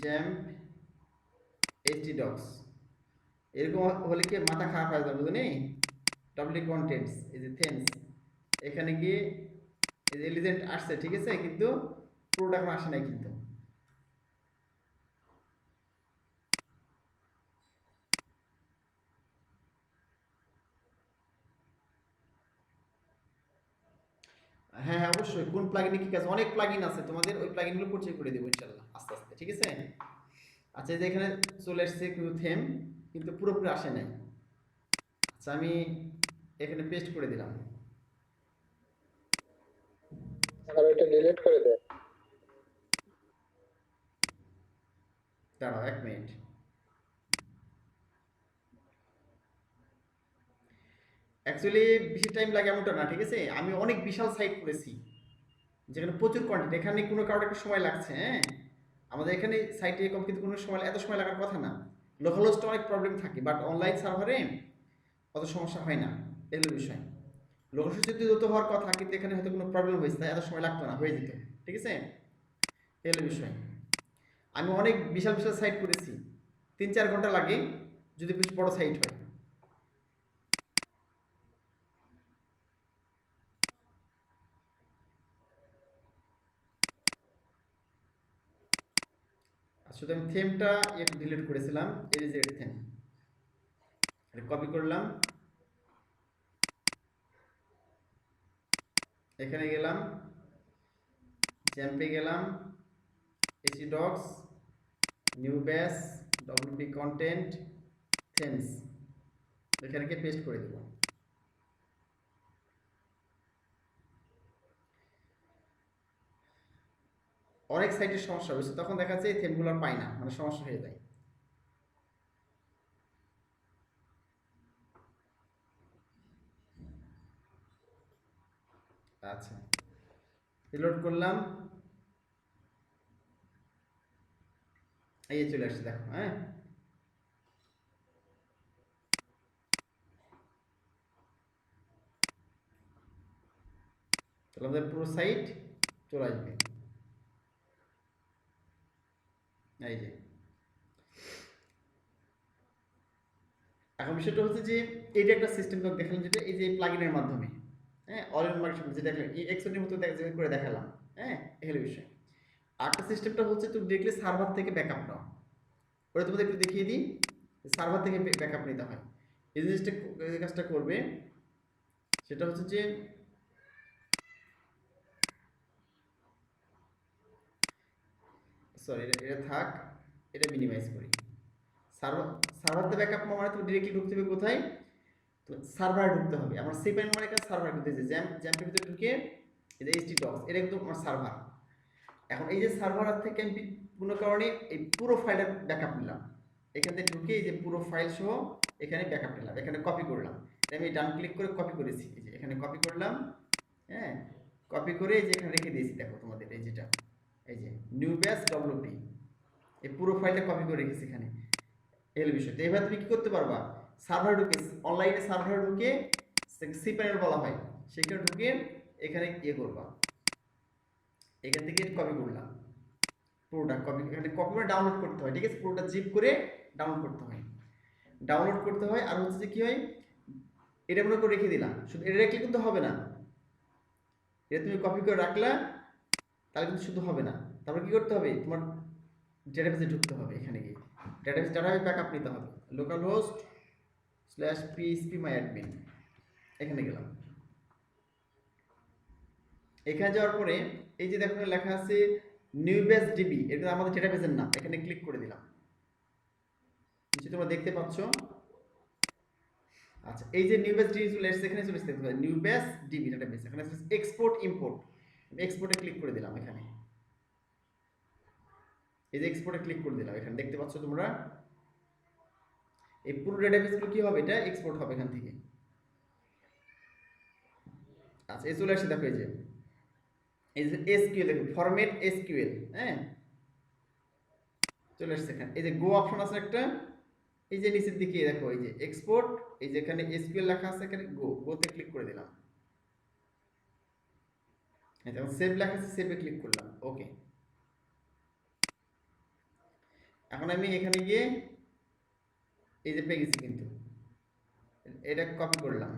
জ্যাম্প এইচটি ডক্স, এরকম হলে কি মাথা খারাপ হয়ে যাবে, বুঝলি? ডাব্লিউ কন্টেন্টস, এই যে থেমস, এখানে গিয়ে এই যে এলিজেন্ট আসছে, ঠিক আছে, কিন্তু পুরোটা এখন আসে নাই কিন্তু। হ্যাঁ, হ্যাঁ, অবশ্যই, কোন প্লাগইনে কি কাজ, অনেক প্লাগইন আছে, তোমাদের ওই প্লাগইনগুলো পরিচয় করে দেবো ইনশাল্লাহ আস্তে আস্তে, ঠিক আছে। আচ্ছা, এই যে এখানে চলে আসছে কিন্তু থেম, কিন্তু পুরোপুরি আসে নাই। আচ্ছা আমি এখানে পেস্ট করে দিলাম। আর ওটা ডিলিট করে দেন। দাঁড়াও 1 মিনিট। অ্যাকচুয়ালি বেশি টাইম লাগে এমনটা না, ঠিক আছে? আমি অনেক বিশাল সাইট করেছি যেখানে প্রচুর কোয়ান্টিটি, এখানে কোনো কারোর একটা সময় লাগছে, হ্যাঁ? আমাদের এখানে সাইটে এরকম কিন্তু কোনো সময় এত সময় লাগার কথা না। লোকাল হোস্টে অনেক প্রবলেম থাকে, বাট অনলাইন সার্ভারে অত সমস্যা হয় না। এগুলো বিষয়। লোকাল হোস্ট যদি দ্রুত হওয়ার কথা, কিন্তু এখানে হয়তো কোনো প্রবলেম হয়েছে, তাই এত সময় লাগতো না, হয়ে যেত। ঠিক আছে? এগুলো বিষয়। আমি অনেক বিশাল বিশাল সাইট করেছি, 3-4 ঘন্টা লাগে যদি বেশ বড় সাইট হয়। শুধু আমি থেমটা একটু ডিলিট করেছিলাম, এরিজেড থেম। কপি করলাম, এখানে গেলাম, জ্যাম্পে গেলাম, htdocs, নিউ ব্যাস, wp কন্টেন্ট, থেমস, এখানে গিয়ে পেস্ট করে দেব। অনেক সাইটের সমস্যা হয়েছে, তখন দেখা যাচ্ছে এই থেমগুলো আর পাই না, মানে সমস্যা হয়ে যায়। আচ্ছা, রিলোড করলাম, এই চলে আসছে, দেখো। হ্যাঁ, তাহলে আমাদের পুরো সাইট চলে আসবে। এই যে এখন বিষয়টা হচ্ছে যে এইটা একটা সিস্টেম দেখালাম, যেটা এই যে প্লাগইনের মাধ্যমে, হ্যাঁ, অল ইন মার্কেট যেটা দেখলাম, এই এক্সেলের মতো করে দেখালাম। হ্যাঁ, এই হলো বিষয়। আরেকটা সিস্টেমটা হচ্ছে তুমি দেখলে সার্ভার থেকে ব্যাকআপ নাও। ওটা তোমাদের একটু দেখিয়ে দিই, সার্ভার থেকে ব্যাকআপ নিতে হয়। এই জিনিসটা, এই কাজটা করবে, সেটা হচ্ছে যে সরি, এটা থাক, এটা মিনিমাইজ করি। সার্ভার সার্ভারতে ব্যাকআপ মানে তুমি ডিরেক্টলি ঢুকতে হবে কোথায়? তো সার্ভারে ঢুকতে হবে। আমার সিপাইন মানে কাজ সার্ভার ঢুকতে যে জ্যাম্পের ভিতরে ঢুকে এই যে htdocs, এটা কিন্তু আমার সার্ভার। এখন এই যে সার্ভার থেকে আমি কোনো কারণে এই পুরো ফাইলের ব্যাকআপ নিলাম, এখান থেকে ঢুকে এই যে পুরো ফাইল সহ এখানে ব্যাকআপ নিলাম, এখানে কপি করলাম। আমি ডান ক্লিক করে কপি করেছি, এই যে এখানে কপি করলাম। হ্যাঁ, কপি করে এই যে এখানে রেখে দিয়েছি, দেখো তোমাদের এই যেটা, এই যে নিউ ব্যাস wp, এই পুরো ফাইলটা কপি করে রেখেছি এখানে। এই বিষয়। তো এবার তুমি কি করতে পারবা? সার্ভার ঢুকে, অনলাইনে সার্ভার ঢুকে, সি প্যানেল বলা হয়, সেখানে ঢুকে এখানে ইয়ে করবা, এখান থেকে কপি করলাম পুরোটা। কপি, এখানে কপি করে ডাউনলোড করতে হয়, ঠিক আছে? পুরোটা জিপ করে ডাউনলোড করতে হয়, ডাউনলোড করতে হয়। আর হচ্ছে যে কি হয়, এটা মনে করে রেখে দিলাম, শুধু এটা রাখলে কিন্তু হবে না। এটা তুমি কপি করে রাখলা, তাহলে কিন্তু শুধু হবে না। তারপর কি করতে হবে, তোমার ডেটাবেসে ঢুকতে হবে, এখানে গিয়ে ডাটাবেস ব্যাকআপ নিতে হবে, লোকাল হোস্ট /phpMyAdmin, এখানে গেলাম। এখানে যাওয়ার পরে এই যে দেখো লেখা আছে নিউবেস ডিবি, এটা আমাদের ডেটাবেসের নাম, এখানে ক্লিক করে দিলাম, নিচে তোমরা দেখতে পাচ্ছ। আচ্ছা, এই যে নিউবেস ডিবি চলে এসেছে, এখানে চলে এসেছে নিউবেস ডিবি ডেটাবেস, এখানে এক্সপোর্ট ইম্পোর্ট, এক্সপোর্টে ক্লিক করে দিলাম। এখানে এই যে এক্সপোর্টে ক্লিক করে দিলাম, এখানে দেখতে পাচ্ছ তোমরা, এই পুরো ডেটাবেসগুলো কি হবে, এটা এক্সপোর্ট হবে এখান থেকে। আচ্ছা, এই চলে আসছে, দেখো এই যে এসকিউএল, দেখো ফরম্যাট এসকিউএল, হ্যাঁ, চলে আসছে এখানে। এই যে গো অপশন আছে একটা, এই যে নিচের দিকে দেখো, এই যে এক্সপোর্ট, এই যে এখানে এসকিউএল লেখা আছে, এখানে গোতে ক্লিক করে দিলাম। এটা সেভ লেখা আছে, সেভে ক্লিক করলাম, ওকে। এখন আমি এখানে গিয়ে এই যে পেয়ে গেছি, কিন্তু এটা কপি করলাম,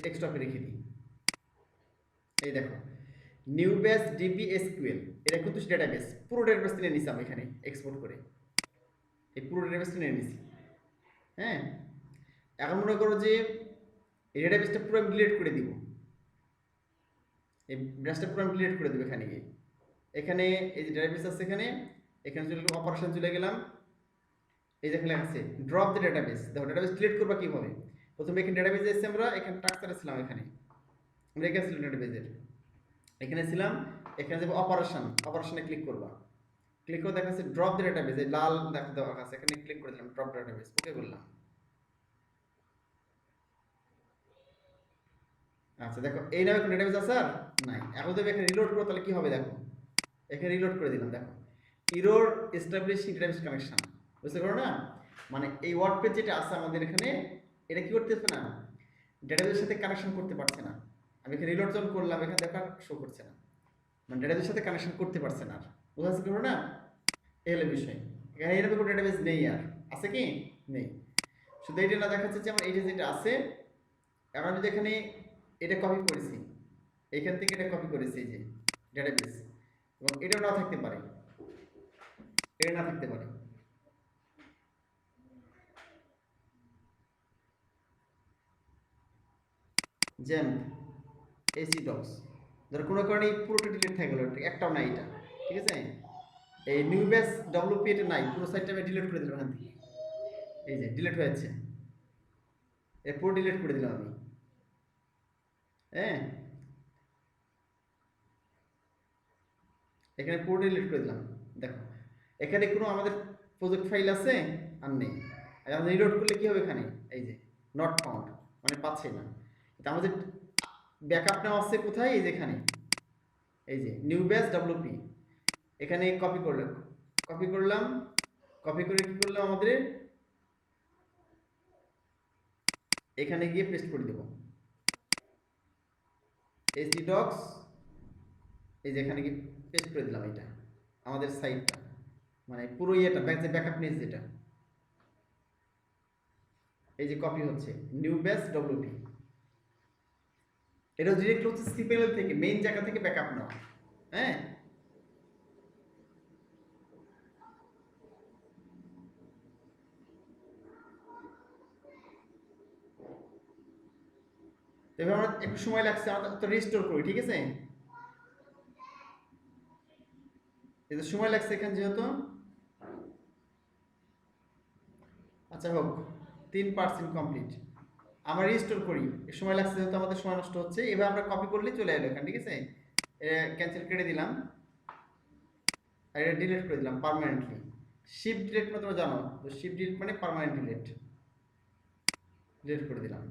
ডেস্কটপে রেখে দিই। এই দেখো নিউ ব্যাস ডিবি এসকিউএল, এটা কিন্তু ডেটাবেস, পুরো ডেটাবেস নিয়ে নিছি আমি এখানে এক্সপোর্ট করে, এই পুরো ডেটাবেস নিয়ে নিছি। হ্যাঁ, এখন মনে করো যে এই ডেটাবেসটা পুরো আমি ডিলিট করে দিব, এই ব্রাশটা পুরো আমি ডিলিট করে দেবো। এখানে গিয়ে এখানে এই যে ডেটাবেস আছে, এখানে এখানে চলে গেলাম, অপারেশন চলে গেলাম, এই যে এখানে আছে ড্রপ দ্য ডেটাবেস। দেখো ডেটাবেস ডিলিট করবা কিভাবে? প্রথমে এখানে ডেটাবেসে এসে আমরা এখানে স্ট্রাকচারে ছিলাম, এখানে আমরা এখানে ছিলাম ডেটাবেসের, এখানে ছিলাম, এখানে যাবো অপারেশনে ক্লিক করবা। ক্লিক করে দেখা যাচ্ছে ড্রপ দ্য ডেটাবেস, এই লাল দেওয়া আছে, এখানে ক্লিক করে দিলাম ড্রপ ডেটাবেস, ওকে করলাম। আচ্ছা দেখো এই নামে কোনো ডেটাবেস আছে আর নাই। এখন যদি এখানে রিলোড করো তাহলে কি হবে দেখো, এখানে রিলোড করে দিলাম, দেখো এরর এস্টাবলিশিং ডেটাবেস কানেকশন, বুঝতে পারো না? মানে এই ওয়ার্ডপেজ যেটা আছে আমাদের এখানে, এটা কি করতেছে না, ডেটাবেসের সাথে কানেকশন করতে পারছে না। আমি এখানে রিলোড যখন করলাম এখানে দেখো শো করছে না, মানে ডেটাবেসের সাথে কানেকশন করতে পারছে না। আর বোঝা যাচ্ছে কি না, এই হলো বিষয়। এখানে এরকম কোনো ডেটাবেস নেই, আর আছে কি নেই, শুধু এইটা না দেখাচ্ছে যে আমার এইটা যেটা আছে। এখন যদি এখানে এটা কপি করেছি, এইখান থেকে এটা কপি করেছি এই যে ডেটাবেস, এবং এটাও না থাকতে পারে, এটা না থাকতে পারে। জ্যাম এসি ডক্স, ধরো কোনো কারণে এই পুরোটা ডিলিট হয়ে গেল, একটাও নাই এটা, ঠিক আছে? এই নিউ ব্যাস ডব্লিউপি এটা নাই, পুরো সাইটটা আমি ডিলিট করে দিলাম এখান থেকে, এই যে ডিলিট হয়ে যাচ্ছে, এর পুরো ডিলিট করে দিলাম আমি, হ্যাঁ এখানে পুরো ডিলিট করে দিলাম। দেখো এখানে কোনো আমাদের প্রজেক্ট ফাইল আছে আর নেই। আর রিলোড করলে কি হবে, এখানে এই যে নট ফাউন্ড, মানে পাচ্ছে না। এটা আমাদের ব্যাকআপ নেওয়া আছে কোথায়, এই যে এখানে, এই যে নিউ ব্যাচ ডব্লিউপি, এখানে কপি করলাম, কপি করে কি করলাম, আমাদের এখানে গিয়ে পেস্ট করে দেব এইচডি ডক্স, এই যে এখানে গিয়ে পেস্ট করে দিলাম, এটা আমাদের সাইটটা, মানে পুরো ইয়েটা ব্যাকআপ নিয়েছে যেটা, এই যে কপি হচ্ছে নিউ ব্যাচ ডব্লিউপি, এটা ডিরেক্ট হচ্ছে সিপিএল থেকে, মেইন জায়গা থেকে ব্যাকআপ নেওয়া, হ্যাঁ। এবার আমরা একটু সময় লাগছে, আমরা তো রিস্টোর করি, ঠিক আছে? এটা সময় লাগছে এখানে যেহেতু, আচ্ছা হোক 3% কমপ্লিট, আমরা রিস্টোর করি, এই সময় লাগছে যেহেতু আমাদের সময় নষ্ট হচ্ছে। এবার আমরা কপি করলে চলে এলো এখানে, ঠিক আছে? ক্যান্সেল কেটে দিলাম, আর এটা ডিলিট করে দিলাম পার্মানেন্টলি। শিফট ডিলিট মানে তোমরা জানো, তো শিফট ডিলিট মানে পার্মানেন্ট ডিলিট করে দিলাম।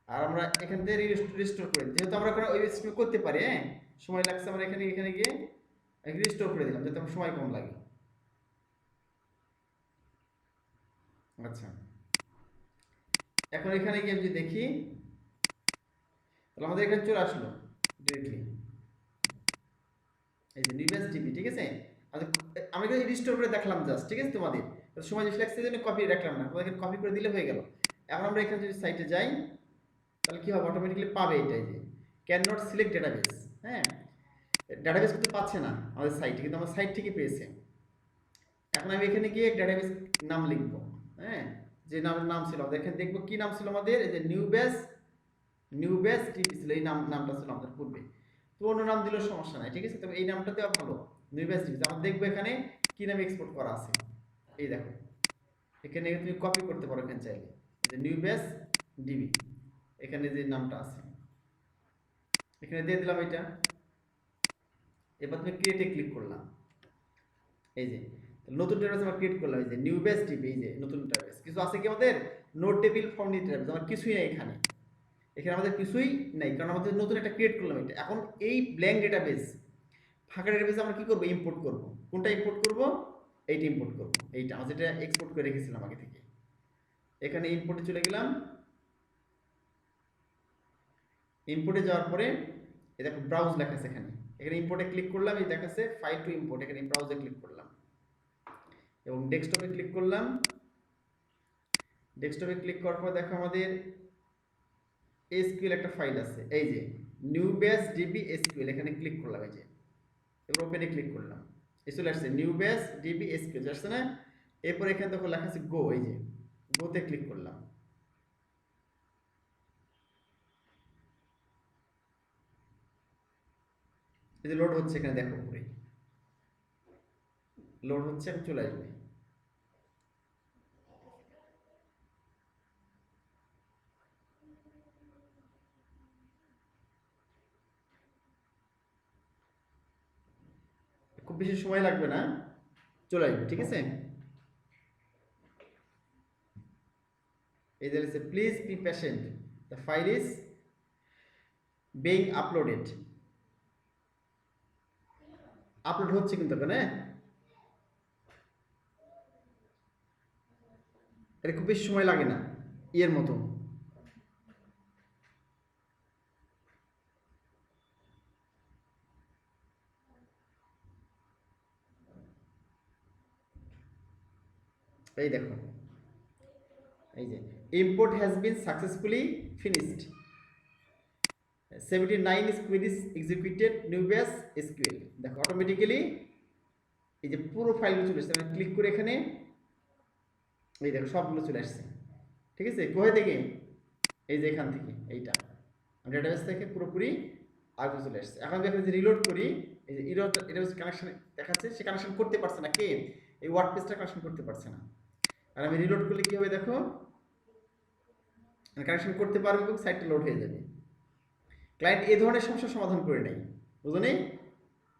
আর আমরা এখান থেকে রিস্টোর করে, যেহেতু আমরা কোনো ওই স্কিম করতে পারি, হ্যাঁ সময় লাগছে, আমরা এখানে গিয়ে রিস্টোর করে দিলাম যাতে আমার সময় কম লাগে। আচ্ছা এখন এখানে গিয়ে যদি দেখি, তাহলে আমাদের এখানে চলে আসলো ডিরেক্টলি, এই যে নিউবেস ডিবি, ঠিক আছে? আচ্ছা আমি কিন্তু রিস্টোর করে দেখলাম জাস্ট, ঠিক আছে? তোমাদের সময় বেশি লাগছে জন্য কপি রাখলাম না, তোমাদের কপি করে দিলে হয়ে গেল। এখন আমরা এখানে যদি সাইটে যাই তাহলে কি হবে, অটোমেটিক্যালি পাবে এটাই যে ক্যান নট সিলেক্ট ডেটাবেস, হ্যাঁ ডেটাবেস কিন্তু পাচ্ছে না আমাদের সাইটে, কিন্তু আমার সাইট থেকে পেয়েছে। এখন আমি এখানে গিয়ে ডেটাবেস নাম লিখবো, হ্যাঁ যে নাম ছিল আমাদের, এখানে দেখবো কি নাম ছিল আমাদের, এই যে নিউবেস টিভি ছিল, এই নামটা ছিল আমাদের পূর্বে। তো অন্য নাম দিলেও সমস্যা নাই, ঠিক আছে? তবে এই নামটা দেওয়া ভালো, নিউবেস টিভি। আমরা দেখবো এখানে কি নামে এক্সপোর্ট করা আছে, এই দেখো এখানে তুমি কপি করতে পারো এখানে চাইলে, যে নিউবেস ডিবি, এখানে যে নামটা আছে এখানে দিয়ে দিলাম এটা। এবার তুমি ক্রিয়েটে ক্লিক করলাম, এই যে নতুন ডেটাবেস আমরা ক্রিয়েট করলাম, এই যে নিউবেস ডিবি, এই যে নতুন ডেটাবেস। কিছু আছে কি আমাদের, নোট টেবিল ফর্ম ডেটাবেস, আমার কিছুই নেই এখানে, এখানে আমাদের কিছুই নেই, কারণ আমাদের নতুন একটা ক্রিয়েট করলাম এটা। এখন এই ব্ল্যাঙ্ক ডেটাবেস, ফাঁকা ডেটাবেসে আমরা কি করব, ইম্পোর্ট করব। কোনটা ইম্পোর্ট করব, এইটা ইম্পোর্ট করব, এইটা আমরা যেটা এক্সপোর্ট করে রেখেছিলাম আগে থেকে। এখানে ইম্পোর্টে চলে গেলাম, ইম্পোর্টে যাওয়ার পরে এই দেখো ব্রাউজ লেখা আছে এখানে, এখানে ইম্পোর্টে ক্লিক করলাম, এই দেখাচ্ছে ফাইল টু ইম্পোর্ট, এখানে ব্রাউজে ক্লিক করলাম এবং ডেস্কটপে ক্লিক করলাম। ডেস্কটপে ক্লিক করার পর দেখো আমাদের এসকিউএল একটা ফাইল আছে, এই যে নিউবেস ডিবি এসকিউএল, এখানে ক্লিক করলাম, এই যে এবার ওপেনে ক্লিক করলাম, এই চলে আসছে নিউবেস ডিবি এসকিউএল আসছে না? এরপর এখানে দেখো লেখা আছে গো, এই যে গোতে ক্লিক করলাম। এই যে লোড হচ্ছে, এখানে দেখো উপরে লোড হচ্ছে, এখন চলে আসবে। বেশি সময় লাগবে না, চলে আসবে, ঠিক আছে। এই যে লিখছে please be patient, the file is being uploaded. Upload হচ্ছে কিন্তু এখানে, এটা খুব বেশি সময় লাগে না, এর মতো। এই দেখো, এই যে import has been successfully finished, 79 queries executed, new base SQL। দেখো অটোমেটিক্যালি এই যে পুরো ফাইলগুলো চলে আসছে, আমি ক্লিক করে এখানে এই দেখো সবগুলো চলে আসছে, ঠিক আছে। কোথায় থেকে? এই যে এখান থেকে, এইটা আমি ডেটাবেস থেকে পুরোপুরি আগে চলে আসছে। এখন দেখো যে রিলোড করি, এই যে এটা কানেকশন দেখাচ্ছে, সে কানেকশন করতে পারছে না, কে? এই ওয়ার্ডপ্রেসটা কানেকশন করতে পারছে না। আর আমি রিলোড করলে কি হবে দেখো, কানেকশন করতে পারবে এবং সাইটটা লোড হয়ে যাবে। ক্লায়েন্ট এই ধরনের সমস্যার সমাধান করে নেয়, বুঝো নেই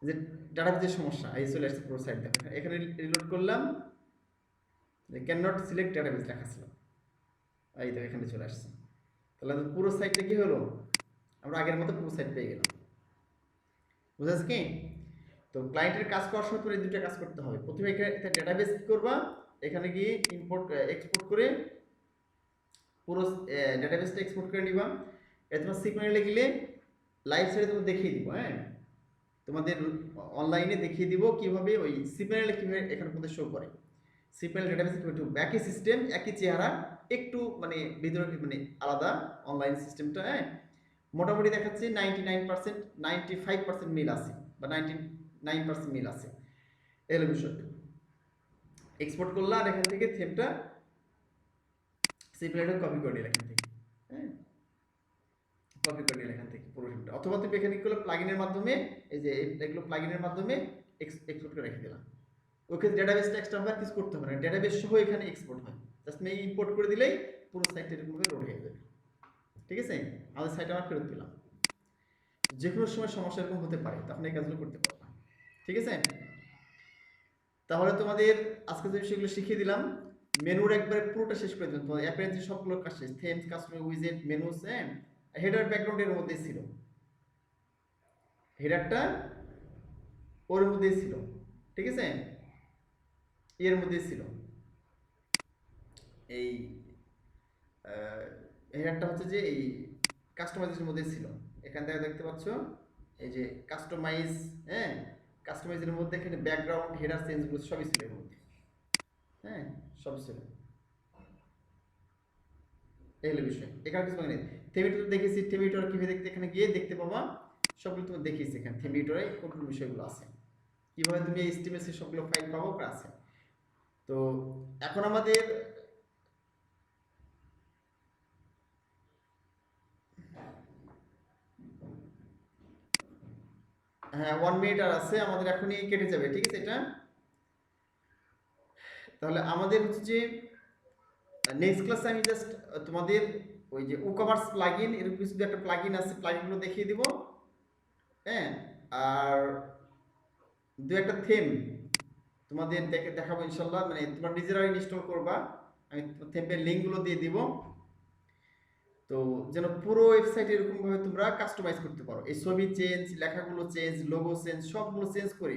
যে ডাটাবেসের সমস্যা। এই চলে আসছে পুরো সাইট, দেখো এখানে রিলোড করলাম, যে ক্যান নট সিলেক্ট ডাটাবেস লেখা ছিল, এই দেখো এখানে চলে আসছে। তাহলে পুরো সাইটটা কি হলো, আমরা আগের মতো পুরো সাইট পেয়ে গেলাম, বুঝা যাচ্ছে কি? তো ক্লায়েন্টের কাজ করার সময় তোমার এই দুটো কাজ করতে হবে। প্রথমে এখানে ডাটাবেস কি করবা, এখানে গিয়ে ইম্পোর্ট এক্সপোর্ট করে পুরো ডাটাবেসটা এক্সপোর্ট করে নিবা। এটা তোমার সিকোয়েন্সে গেলে লাইভ সাইডে তোমাকে দেখিয়ে দিব, হ্যাঁ তোমাদের অনলাইনে দেখিয়ে দিব কিভাবে ওই সিপিএল কিভাবে এখানে মধ্যে শো করে। সিপিএল ডাটাবেস একটু একই সিস্টেম, একই চেহারা, একটু মানে ভিতরে মানে আলাদা অনলাইন সিস্টেমটা, হ্যাঁ মোটামুটি দেখাচ্ছে 99% 95% মিল আছে বা 99% মিল আছে। এই হলো বিষয়। এক্সপোর্ট করলে আর এখান থেকে থেমটা সিপিএলটা কপি করে নিলে এখান থেকে, হ্যাঁ কপি করে নিলে এখান থেকে পুরো থিমটা, অথবা তুমি এখানে কি করলে প্লাগইনের মাধ্যমে, এই যে এগুলো প্লাগইনের মাধ্যমে এক্সপোর্ট করে রেখে দিলাম। ওকে ডেটাবেসটা এক্সট্রা আবার কিছু করতে হবে না, ডেটাবেস সহ এখানে এক্সপোর্ট হয়, জাস্ট আমি ইম্পোর্ট করে দিলেই পুরো সাইটটা এরকমভাবে লোড হয়ে যাবে, ঠিক আছে। আমাদের সাইটে আবার ফেরত দিলাম। যে কোনো সময় সমস্যা এরকম হতে পারে, তখন এই কাজগুলো করতে পারবা, ঠিক আছে। তাহলে তোমাদের আজকে যে বিষয়গুলো শিখিয়ে দিলাম, মেনুর একবারে পুরোটা শেষ করে দিলাম। তোমাদের অ্যাপের যে সবগুলো কাজ শেষ, থেমস, কাস্টমার উইজেট, মেনুস, হ্যাঁ হেডার ব্যাকগ্রাউন্ডের মধ্যেই ছিল, হেডারটা ওর মধ্যেই ছিল, ঠিক আছে, এর মধ্যেই ছিল। এই হেডারটা হচ্ছে যে এই কাস্টমাইজের মধ্যে ছিল। এখান থেকে দেখতে পাচ্ছ এই যে কাস্টমাইজ, হ্যাঁ কাস্টমাইজের মধ্যে এখানে ব্যাকগ্রাউন্ড হেডার চেঞ্জগুলো সবই ছিল এর মধ্যে, হ্যাঁ সব ছিল। এই হলো বিষয়, এখানে কিছু মানে থেমিটর দেখেছি, থেমিটর কিভাবে দেখতে এখানে গিয়ে দেখতে পাবা, সবগুলো তুমি দেখিয়েছি এখানে থেমিটরে কোন কোন বিষয়গুলো আছে, কিভাবে তুমি এই এসটিএমএস সবগুলো ফাইল পাবো আছে। তো এখন আমাদের হ্যাঁ 1 মিনিট আর আছে, আমাদের এখনই কেটে যাবে, ঠিক আছে এটা। তাহলে আমাদের হচ্ছে যে নেক্সট ক্লাসে আমি জাস্ট তোমাদের ওই যে ই-কমার্স প্লাগইন, এর কিছু একটা প্লাগইন আছে, প্লাগইনগুলো দেখিয়ে দিব, হ্যাঁ আর দু একটা থিম তোমাদের দেখাবো ইনশাল্লাহ, মানে তোমরা নিজেরা ইনস্টল করবা, আমি থিমের লিঙ্কগুলো দিয়ে দিব। তো যেন পুরো ওয়েবসাইট এরকম ভাবে তোমরা কাস্টমাইজ করতে পারো, এই ছবি চেঞ্জ, লেখাগুলো চেঞ্জ, লোগো চেঞ্জ, সবগুলো চেঞ্জ করে